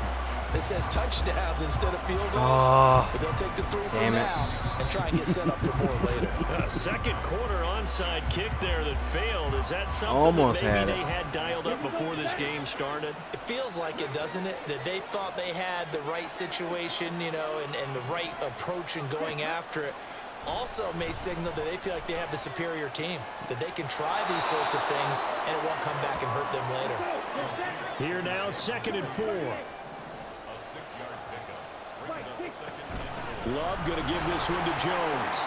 that says touchdowns instead of field goals. Oh, But they'll take the 3 for damn it. now and try and get set up for more later. A 2nd quarter onside kick there that failed. Is that something Almost that had maybe it. they had dialed up before this game started? It feels like it, doesn't it? That they thought they had the right situation, you know, and the right approach in going after it. Also may signal that they feel like they have the superior team, that they can try these sorts of things and it won't come back and hurt them later. Here now, 2nd and 4. Love going to give this one to Jones.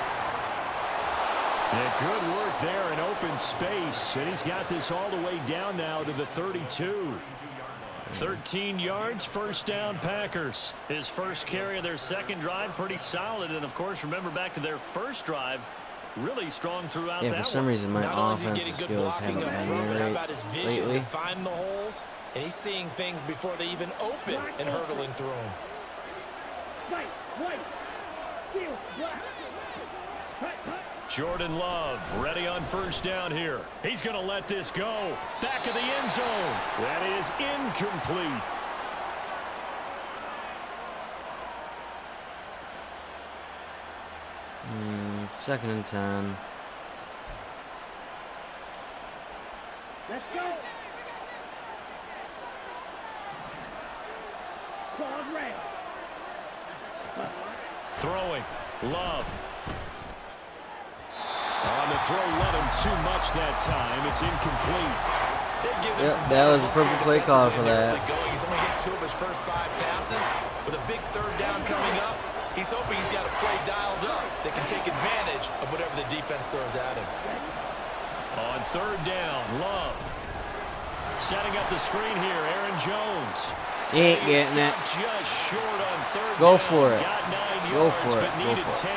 And good work there in open space. And he's got this all the way down now to the 32. 13 yards, 1st down Packers. His first carry of their 2nd drive, pretty solid. And, of course, remember back to their 1st drive, really strong throughout that Yeah, for some reason, my Not only is he offensive getting good skills blocking haven't up been front, but how there about his vision lately. to find the holes? And he's seeing things before they even open and hurtling through them. Jordan Love ready on 1st down here. He's going to let this go. Back of the end zone. That is incomplete. Second and 10. Let's go. Squad red. Throwing. Love. On the throw, let him too much that time. It's incomplete. Yep, that was a perfect play call for that. He's only hit 2 of his first 5 passes. With a big 3rd down coming up, he's hoping he's got a play dialed up that can take advantage of whatever the defense throws at him. On 3rd down, Love. Setting up the screen here, Aaron Jones. He ain't getting it. Just short on 3rd Go down. for it. Got 9 Go yards, for it. but Go needed for it. 10.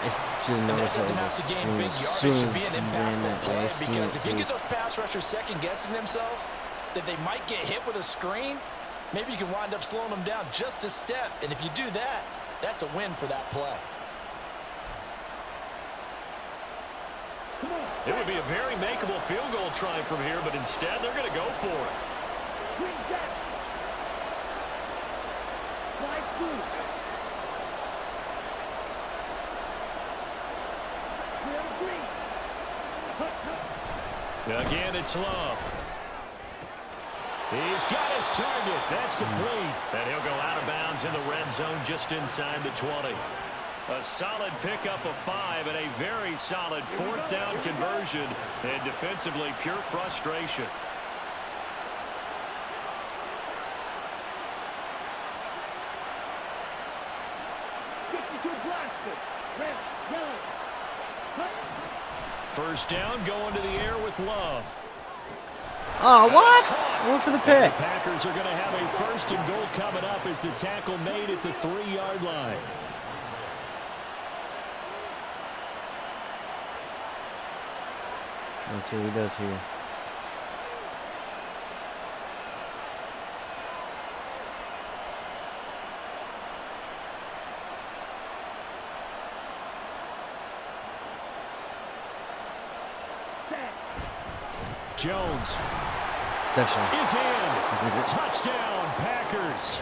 I should have noticed that was a screen as soon as he ran that way. I seen Because it if you too. get those pass rushers second-guessing themselves, that they might get hit with a screen, maybe you can wind up slowing them down just a step. And if you do that, that's a win for that play. It would be a very makeable field goal try from here, but instead they're going to go for it. Green back. Slide through. Clear the green. Again, it's Love. He's got his target. That's complete. And he'll go out of bounds in the red zone just inside the 20. A solid pickup of 5 and a very solid 4th down conversion. And defensively, pure frustration. First down, going to the air with Love. Oh, what? I went for the pick. The Packers are going to have a first and goal coming up as the tackle made at the 3-yard line. Let's see what he does here. Jones Touchdown. is in. Touchdown, Packers.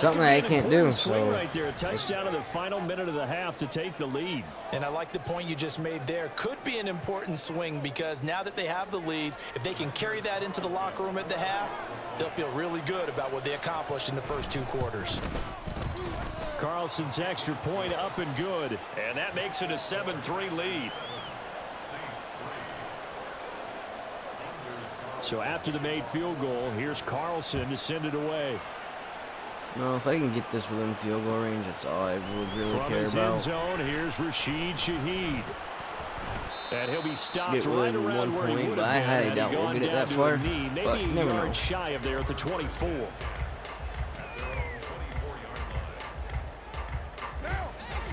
Something that I can't do. So Right there, a touchdown in the final minute of the half to take the lead. And I like the point you just made there. Could be an important swing because now that they have the lead, if they can carry that into the locker room at the half, they'll feel really good about what they accomplished in the first 2 quarters. Carlson's extra point up and good, and that makes it a 7-3 lead. So after the made field goal, here's Carlson to send it away. no, if I can get this within field goal range, that's all I would really From care his about. end zone, here's Rashid Shaheed. And he'll be stopped Get right within around 1 where he point, would but I have highly been had doubt he we'll gone get it down that to far. a knee. Maybe But a you never yard know. shy of there at the 24.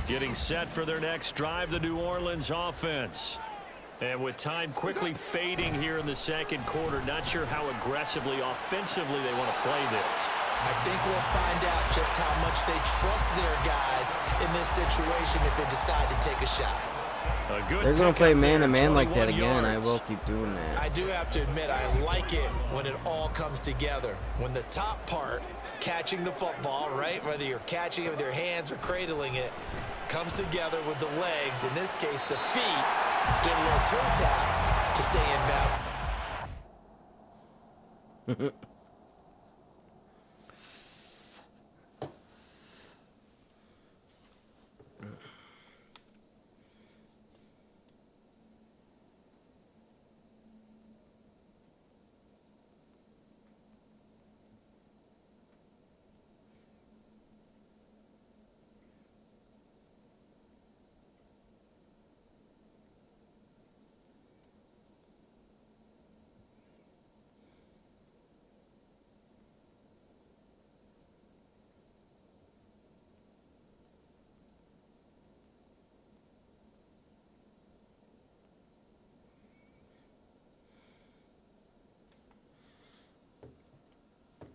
Getting set for their next drive, the New Orleans offense. And with time quickly fading here in the second quarter, not sure how aggressively, offensively they want to play this. I think we'll find out just how much they trust their guys in this situation if they decide to take a shot. They're going to play man-to-man like that 21 again. I yards. will keep doing that. I do have to admit, I like it when it all comes together. When the top part, catching the football, right, whether you're catching it with your hands or cradling it, comes together with the legs, in this case the feet, did a little toe tap to stay in bounds.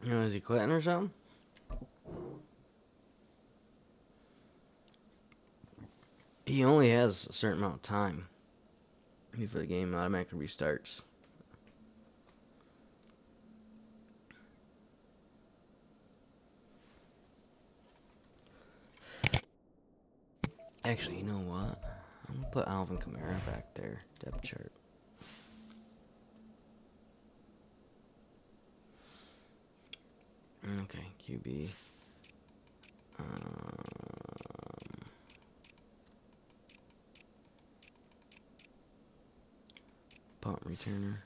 You know, is he quitting or something? He only has a certain amount of time before the game automatically restarts. Actually, you know what? I'm going to put Alvin Kamara back there, depth chart. Okay, QB. Punt returner.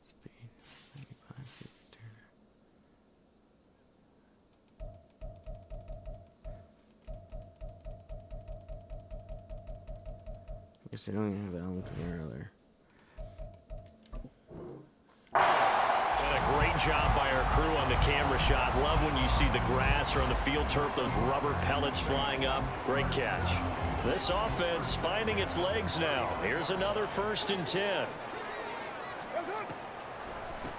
Speed. 95 feet returner. I guess they don't even have Alvin Kamara there. Great job by our crew on the camera shot. Love when you see the grass or on the field turf, those rubber pellets flying up. Great catch. This offense finding its legs now. Here's another 1st and 10.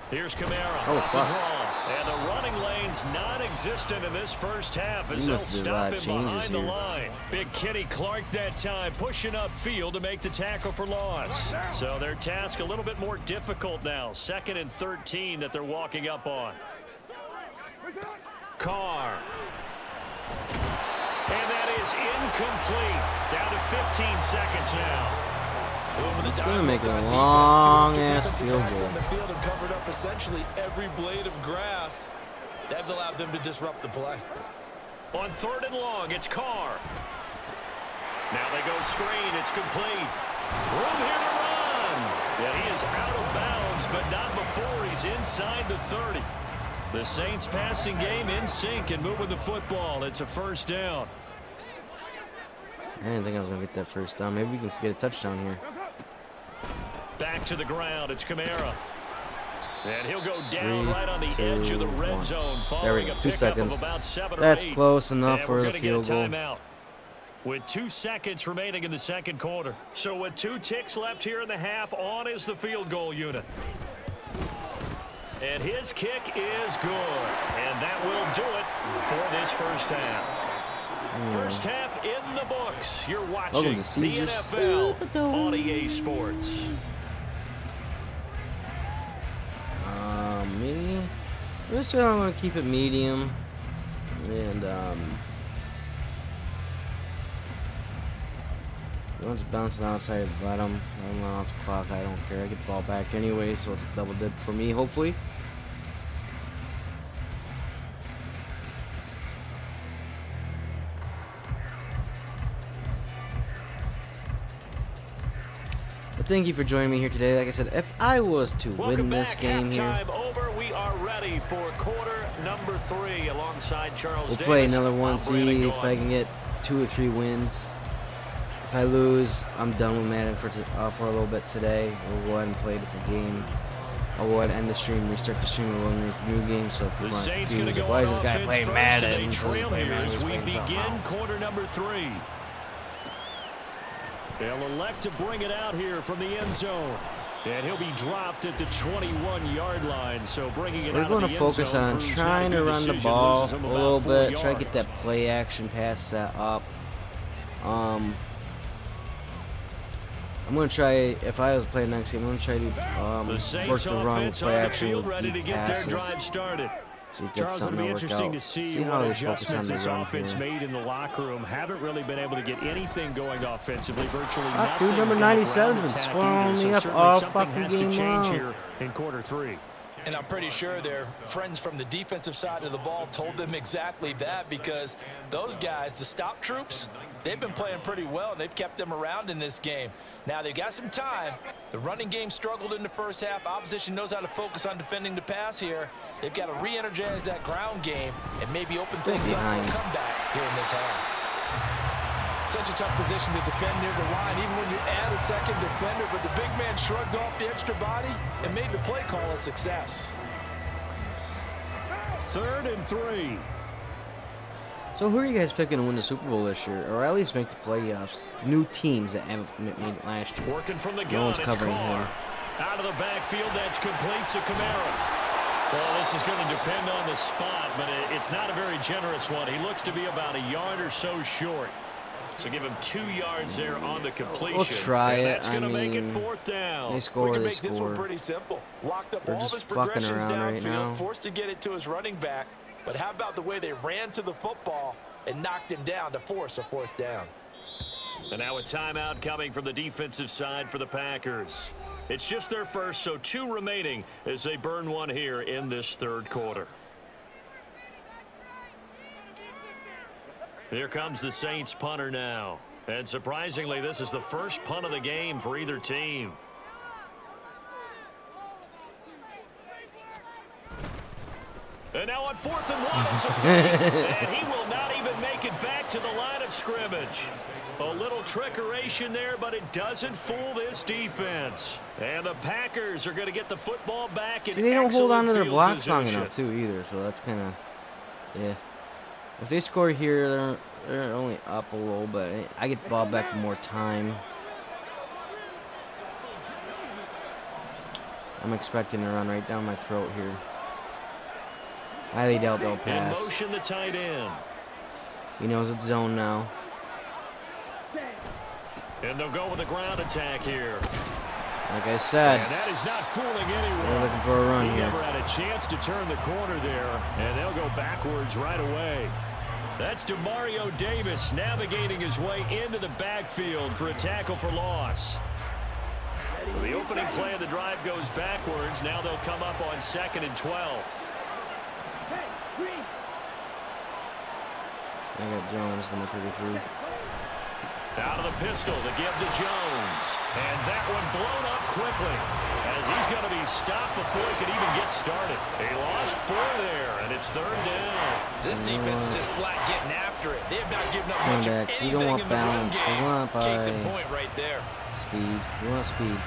Here's Kamara. Oh, Off the fuck. draw. And the running lane's non-existent in this first half as You they'll must do a stop lot him of changes behind the here. line. Big Kenny Clark that time pushing upfield to make the tackle for loss. So their task a little bit more difficult now. 2nd and 13 that they're walking up on. Carr. And that is incomplete. Down to 15 seconds now. It's going to make a long-ass field On goal. the field and covered up essentially every blade of grass. That allowed them to disrupt the play. On 3rd and long, it's Carr. Now they go screen. It's complete. Room here to run. And he is out of bounds, but not before he's inside the 30. The Saints passing game in sync and moving the football. It's a 1st down. I didn't think I was going to get that first down. Maybe we can get a touchdown here. Back to the ground. It's Kamara. And he'll go down right on the edge of the red zone. There we go. 2 seconds. That's close enough for the field goal. With 2 seconds remaining in the second quarter. So with 2 ticks left here in the half, on is the field goal unit. And his kick is good. And that will do it for this first half. First half in the books. You're watching the NFL on EA Sports. Medium. I'm going to keep it medium. And, once bouncing outside, let him off the clock. I don't care. I get the ball back anyway, so it's a double dip for me, hopefully. But thank you for joining me here today. Like I said, if I was to win this game here, over. We are ready for quarter number 3 alongside Charles we'll Davis. play another one, see if I can get 2 or 3 wins. If I lose, I'm done with Madden for a little bit today. We'll go ahead and play a different game. I'll go ahead and end the stream, restart the stream, and run with new game. So if you're confused, why is this guy playing Madden? Trail here as we begin quarter number 3. They'll elect to bring it out here from the end zone. And he'll be dropped at the 21-yard line. So bringing it out We're of going the to focus on trying to run the ball a little bit, try to get that play action pass set up. I'm going to try, if I was playing next game, I'm going to try to work the run with play action with deep passes. See if that's something to work out. See how they focus on the run offense here. made in the locker room. Haven't really been able to get anything going offensively. Virtually nothing. Dude, number 97 has been swallowing me up all fucking game long. Here in quarter 3. And I'm pretty sure their friends from the defensive side of the ball told them exactly that, because those guys, the stop troops, they've been playing pretty well, and they've kept them around in this game. Now, they've got some time. The running game struggled in the first half. Opposition knows how to focus on defending the pass here. They've got to re-energize that ground game and maybe open things up for a comeback here in this half. Such a tough position to defend near the line, even when you add a second defender, but the big man shrugged off the extra body and made the play call a success. 3rd and 3. So who are you guys picking to win the Super Bowl this year, or at least make the playoffs? New teams that haven't made it last year. Working from the gun, no one's covering him. Out of the backfield, that's complete to Kamara. Well, this is going to depend on the spot, but it's not a very generous one. He looks to be about a yard or so short. So give him 2 yards there on the completion. We'll try it. That's going to make it 4th down. They score, we can make this one pretty simple. Locked up all his progressions downfield, forced to get it to his running back. But how about the way they ran to the football and knocked him down to force a 4th down? And now a timeout coming from the defensive side for the Packers. It's just their first, so 2 remaining as they burn one here in this 3rd quarter. Here comes the Saints punter now. And surprisingly, this is the first punt of the game for either team. And now on 4th and 1, it's a fake. And he will not even make it back to the line of scrimmage. A little trickeration there, but it doesn't fool this defense. And the Packers are going to get the football back in See, they don't hold on to their blocks long position. enough, too, either. So that's kind of, yeah. If they score here, they're only up a little bit. I get the ball back with more time. I'm expecting to run right down my throat here. Highly doubt they'll pass. In motion, the tight end. He knows it's zone now. And they'll go with a ground attack here. Like I said, and that is not fooling anyone. they're looking for a run he here. never had a chance to turn the corner there, and they'll go backwards right away. That's Demario Davis navigating his way into the backfield for a tackle for loss. So the opening play of the drive goes backwards. Now they'll come up on 2nd and 12. I got Jones, number 33. Out of the pistol, the give to Jones. And that one blown up quickly. as he's going to be stopped before he could even get started. He lost 4 there, and it's 3rd down. This defense is just flat getting after it. They have not given up much of anything you don't want in the run balance. game. You want Case in point right there. speed. You want speed.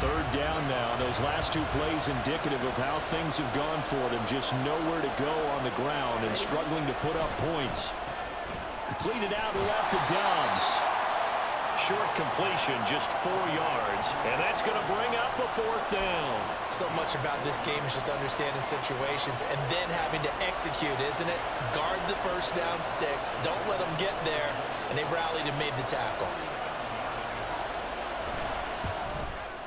3rd down now. Those last 2 plays indicative of how things have gone for them. Just nowhere to go on the ground and struggling to put up points. Completed out left to Dobbs. Short completion, just 4 yards, and that's going to bring up a 4th down. So much about this game is just understanding situations and then having to execute, isn't it? Guard the first down sticks. Don't let them get there, and they rallied and made the tackle.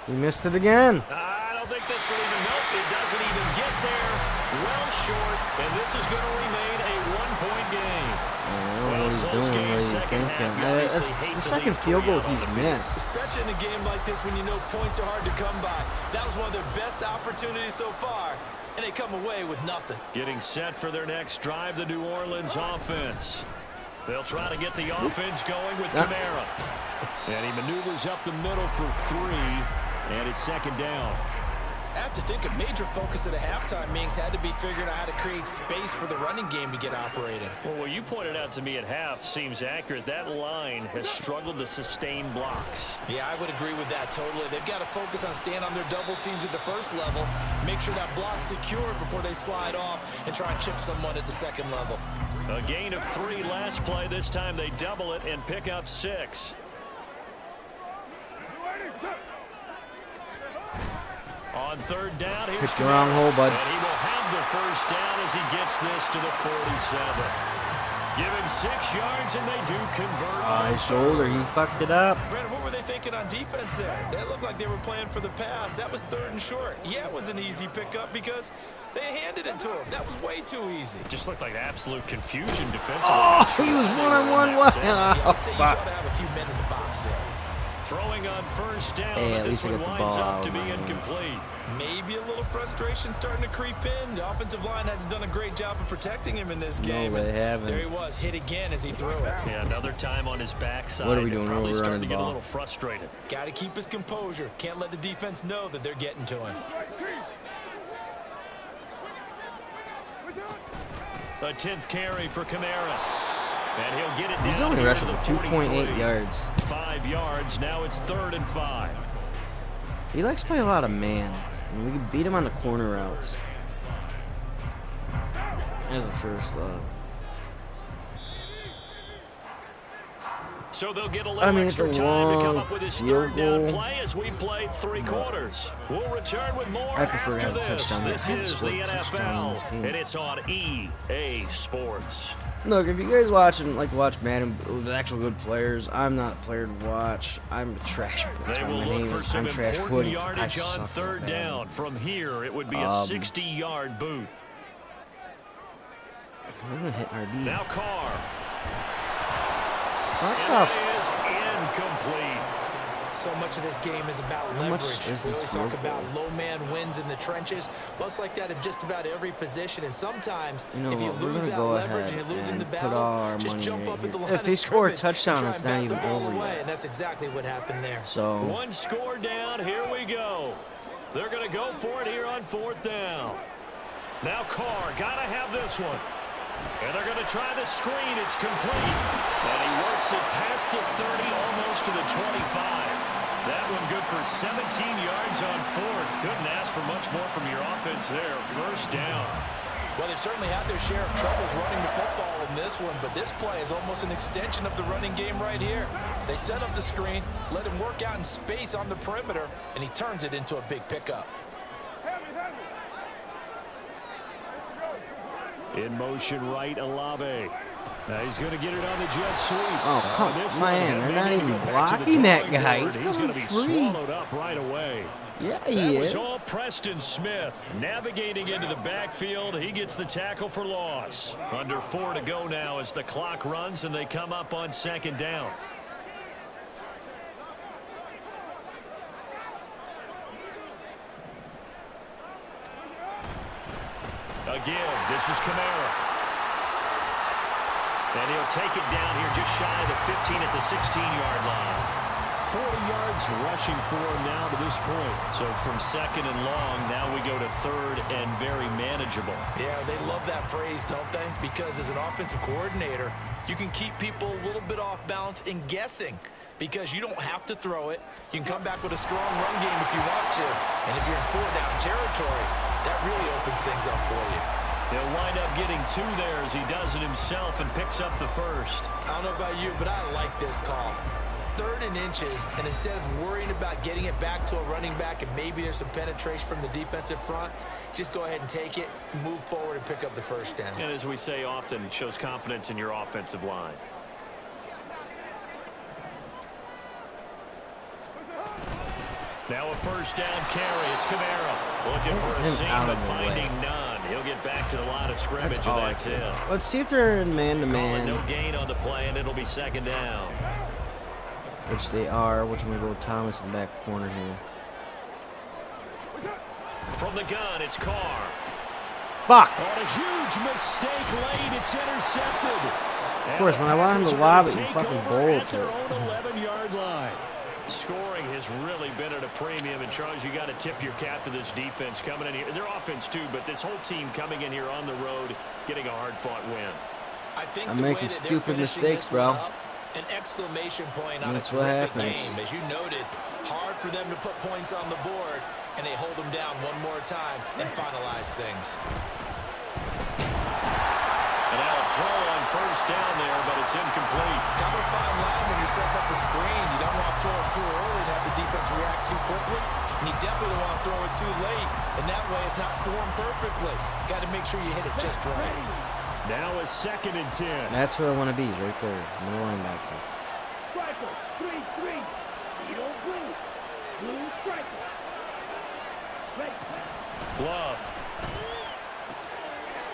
You missed it again. I don't think this will even help. It doesn't even get there. Well short, and this is going to remain a 1-point game. I don't know what he's doing, what he's thinking. That's the second field goal he's missed. Especially in a game like this when you know points are hard to come by. That was one of their best opportunities so far, and they come away with nothing. Getting set for their next drive, the New Orleans offense. They'll try to get the offense going with Kamara. And he maneuvers up the middle for 3, and it's 2nd down. I have to think a major focus of the halftime meetings had to be figuring out how to create space for the running game to get operating. Well, what you pointed out to me at half seems accurate. That line has struggled to sustain blocks. Yeah, I would agree with that totally. They've got to focus on staying on their double teams at the first level, make sure that block's secure before they slide off, and try and chip someone at the 2nd level. A gain of 3 last play. This time they double it and pick up 6. On 3rd down, here's Picked the wrong hole, bud. And he will have the 1st down as he gets this to the 47. Give him 6 yards, and they do convert. His shoulder, he fucked it up. Brandon, what were they thinking on defense there? That looked like they were playing for the pass. That was 3rd and short. Yeah, it was an easy pickup because they handed it to him. That was way too easy. Just looked like absolute confusion defensively. Oh, he was one-on-one. Yeah, I'd say you ought to have a few men in the box there. Throwing on 1st down, Hey, but at this least I one got the winds ball up out to of be my hands. incomplete. Maybe a little frustration starting to creep in. The offensive line hasn't done a great job of protecting him in this game. No, they haven't. There he was, hit again as he threw it. Yeah, another time on his backside. What are we doing? Probably We're starting running to the get a ball. little frustrated. Got to keep his composure. Can't let the defense know that they're getting to him. A 10th carry for Kamara. And he'll get it down. He's only here rushing to for the 2.8 43. yards. 5 yards. Now it's 3rd and 5. He likes to play a lot of man. And we can beat him on the corner routes. As a first So they'll get a little extra it's a time to come long up with his field 3rd down goal. play as we've played 3 quarters. We'll return with more I prefer to after have a this. touchdown. This I haven't is the scored a touchdown in this NFL, game. and it's on EA Sports. Look, if you guys watch Madden, the actual good players, I'm not a player to watch. I'm a trash player. They My will look name for is some I'm Trash important Puddings. I yardage on suck at 3rd Madden. down. From here, it would be a 60-yard boot. I'm gonna hit RD. Now Carr. What And the? that is incomplete. So much of this game is about How much leverage. is We this always talk field about goal? low man wins in the trenches. Well, it's like that in just about every position. And sometimes, You know if you what, we're lose gonna that go leverage ahead and you're losing the and put battle, all our just money jump right up at the here. line If they of score a scrimmage touchdown, and try it's and not bat even the ball over away. yet. And that's exactly what happened there. So, 1 score down. Here we go. They're going to go for it here on 4th down. Now Carr, got to have this one. And they're going to try the screen. It's complete. And he works it past the 30, almost to the 25. That one good for 17 yards on 4th. Couldn't ask for much more from your offense there. 1st down. Well, they've certainly had their share of troubles running the football in this one, but this play is almost an extension of the running game right here. They set up the screen, let him work out in space on the perimeter, and he turns it into a big pickup. In motion right, Olave. Now he's going to get it on the jet sweep. Oh, come on, they're not even blocking that guy. He's going coming to be free. swallowed up right away. Yeah, That he was is. all Preston Smith navigating into the backfield. He gets the tackle for loss. Under 4 to go now as the clock runs and they come up on 2nd down. A give. This is Kamara. And he'll take it down here just shy of the 15 at the 16-yard line. 40 yards rushing for him now to this point. So from second and long, now we go to third and very manageable. Yeah, they love that phrase, don't they? Because as an offensive coordinator, you can keep people a little bit off balance and guessing because you don't have to throw it. You can come back with a strong run game if you want to. And if you're in 4-down territory, that really opens things up for you. He'll wind up getting 2 there as he does it himself and picks up the first. I don't know about you, but I like this call. 3rd and inches, and instead of worrying about getting it back to a running back and maybe there's some penetration from the defensive front, just go ahead and take it, move forward, and pick up the first down. And as we say often, it shows confidence in your offensive line. Now a first down carry. It's Kamara looking for a seam, but finding none. He'll get back to the line of scrimmage, and that's it. Let's see if they're in man-to-man. No gain on the play, and it'll be 2nd down. Which they are. Which one will go Thomas in the back corner here. From the gun, it's Carr. Fuck! On a huge mistake late, it's intercepted. Of course, when I want him to lob it, you fucking bowl it to their it. own 11-yard line. Scoring has really been at a premium, and Charles, you got to tip your cap to this defense coming in here. Their offense too, but this whole team coming in here on the road, getting a hard-fought win. I think I'm making stupid mistakes, bro. An exclamation point on That's a what terrific happens. game. As you noted, hard for them to put points on the board, and they hold them down one more time and finalize things. And now a throw on first down there, but it's incomplete. Kind of a fine line when you're setting up a screen. You don't want to throw it too early to have the defense react too quickly, and you definitely don't want to throw it too late, and that way it's not formed perfectly. Got to make sure you hit it just right. Now a 2nd and 10. That's where I want to be, right there. No linebacker. Striker, 3-3. You don't blue. Blue striker. Right. Love.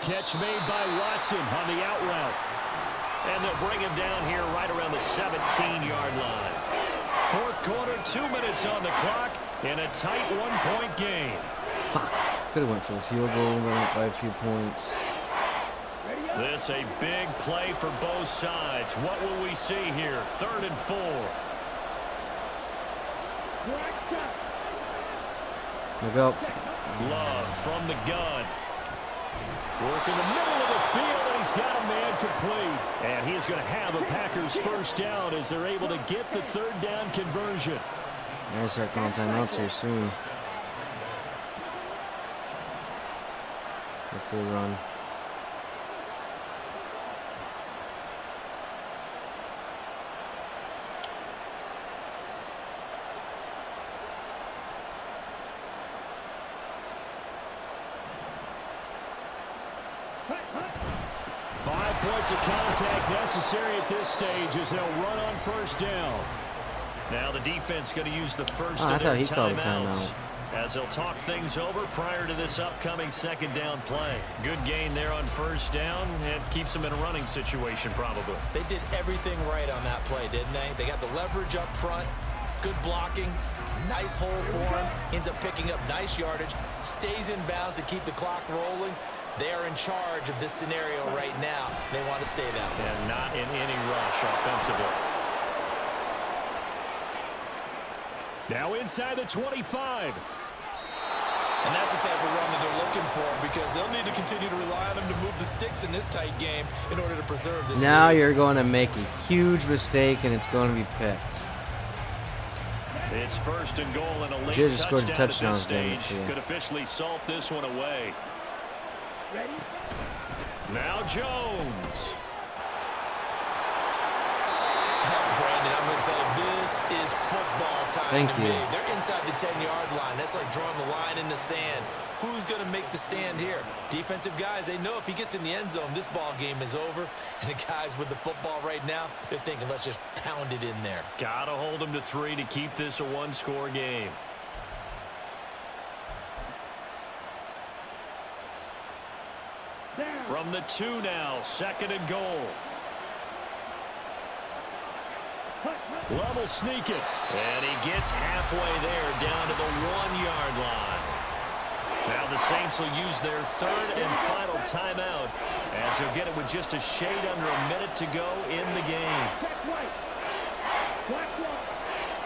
Catch made by Watson on the out route. And they'll bring him down here right around the 17-yard line. 4th quarter, 2 minutes on the clock in a tight 1-point game. Fuck. Could have went for the field goal, went up by a few points. This a big play for both sides. What will we see here? 3rd and 4. Look up. Love from the gun. Work in the middle of the field, and he's got a man complete. And he is going to have a Packers first down as they're able to get the 3rd down conversion. I'm going to start calling timeouts here soon. Hopefully run. Points of contact necessary at this stage as they'll run on first down. Now the defense going to use the first of their timeouts as they'll talk things over prior to this upcoming 2nd down play. Good gain there on first down. It keeps them in a running situation probably. They did everything right on that play, didn't they? They got the leverage up front, good blocking, nice hole for him, ends up picking up nice yardage, stays in bounds to keep the clock rolling. They are in charge of this scenario right now. They want to stay that way. And not in any rush offensively. Now inside the 25. And that's the type of run that they're looking for because they'll need to continue to rely on them to move the sticks in this tight game in order to preserve this Now lead. you're going to make a huge mistake, and it's going to be picked. It's 1st and goal and a late Just scored a touchdown touchdown at this stage. game, yeah. Could officially salt this one away. Ready? Now Jones. Brandon, I'm going to tell you, this is football time Thank to you. me. They're inside the 10-yard line. That's like drawing the line in the sand. Who's going to make the stand here? Defensive guys, they know if he gets in the end zone, this ball game is over. And the guys with the football right now, they're thinking, let's just pound it in there. Got to hold them to 3 to keep this a 1-score game. From the 2 now, 2nd and goal. Love will sneak it. And he gets halfway there down to the 1-yard line. Now the Saints will use their 3rd and final timeout as they'll get it with just a shade under a minute to go in the game.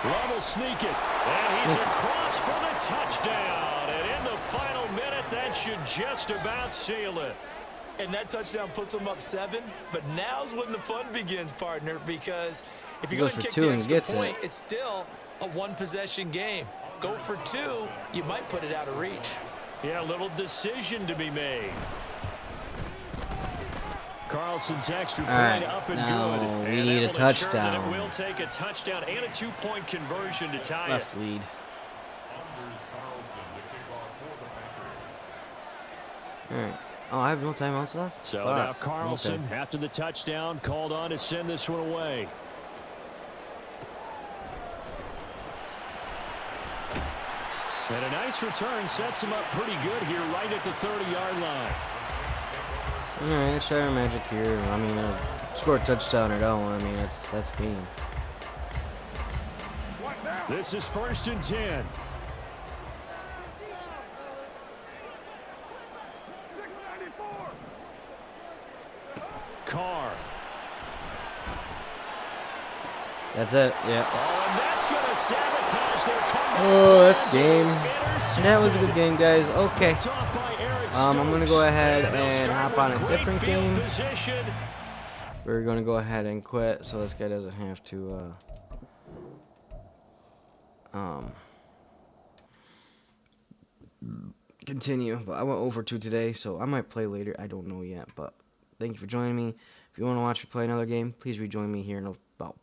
Level sneak it. And he's across for the touchdown. And in the final minute, that should just about seal it. And that touchdown puts them up 7. But now's when the fun begins, partner, because if you're going to kick the extra point, it's still a one-possession game. Go for 2, you might put it out of reach. Yeah, a little decision to be made. Carlson's extra point up and good. We need a touchdown. It will take a touchdown and a 2-point conversion to tie Left lead. All right. Oh, I have no timeouts left? So now Carlson, after the touchdown, called on to send this one away. And a nice return sets him up pretty good here right at the 30-yard line. All right, let's try our magic here. I mean, score a touchdown or don't. I mean, that's game. This is 1st and 10. Carr. That's it. Yeah. Oh, and that's going to sabotage their comeback. Oh, that's game. That was a good game, guys. Okay. I'm going to go ahead and hop on a different game. We're going to go ahead and quit so this guy doesn't have to continue. But I went over 2 today, so I might play later. I don't know yet, but thank you for joining me. If you want to watch me play another game, please rejoin me here in a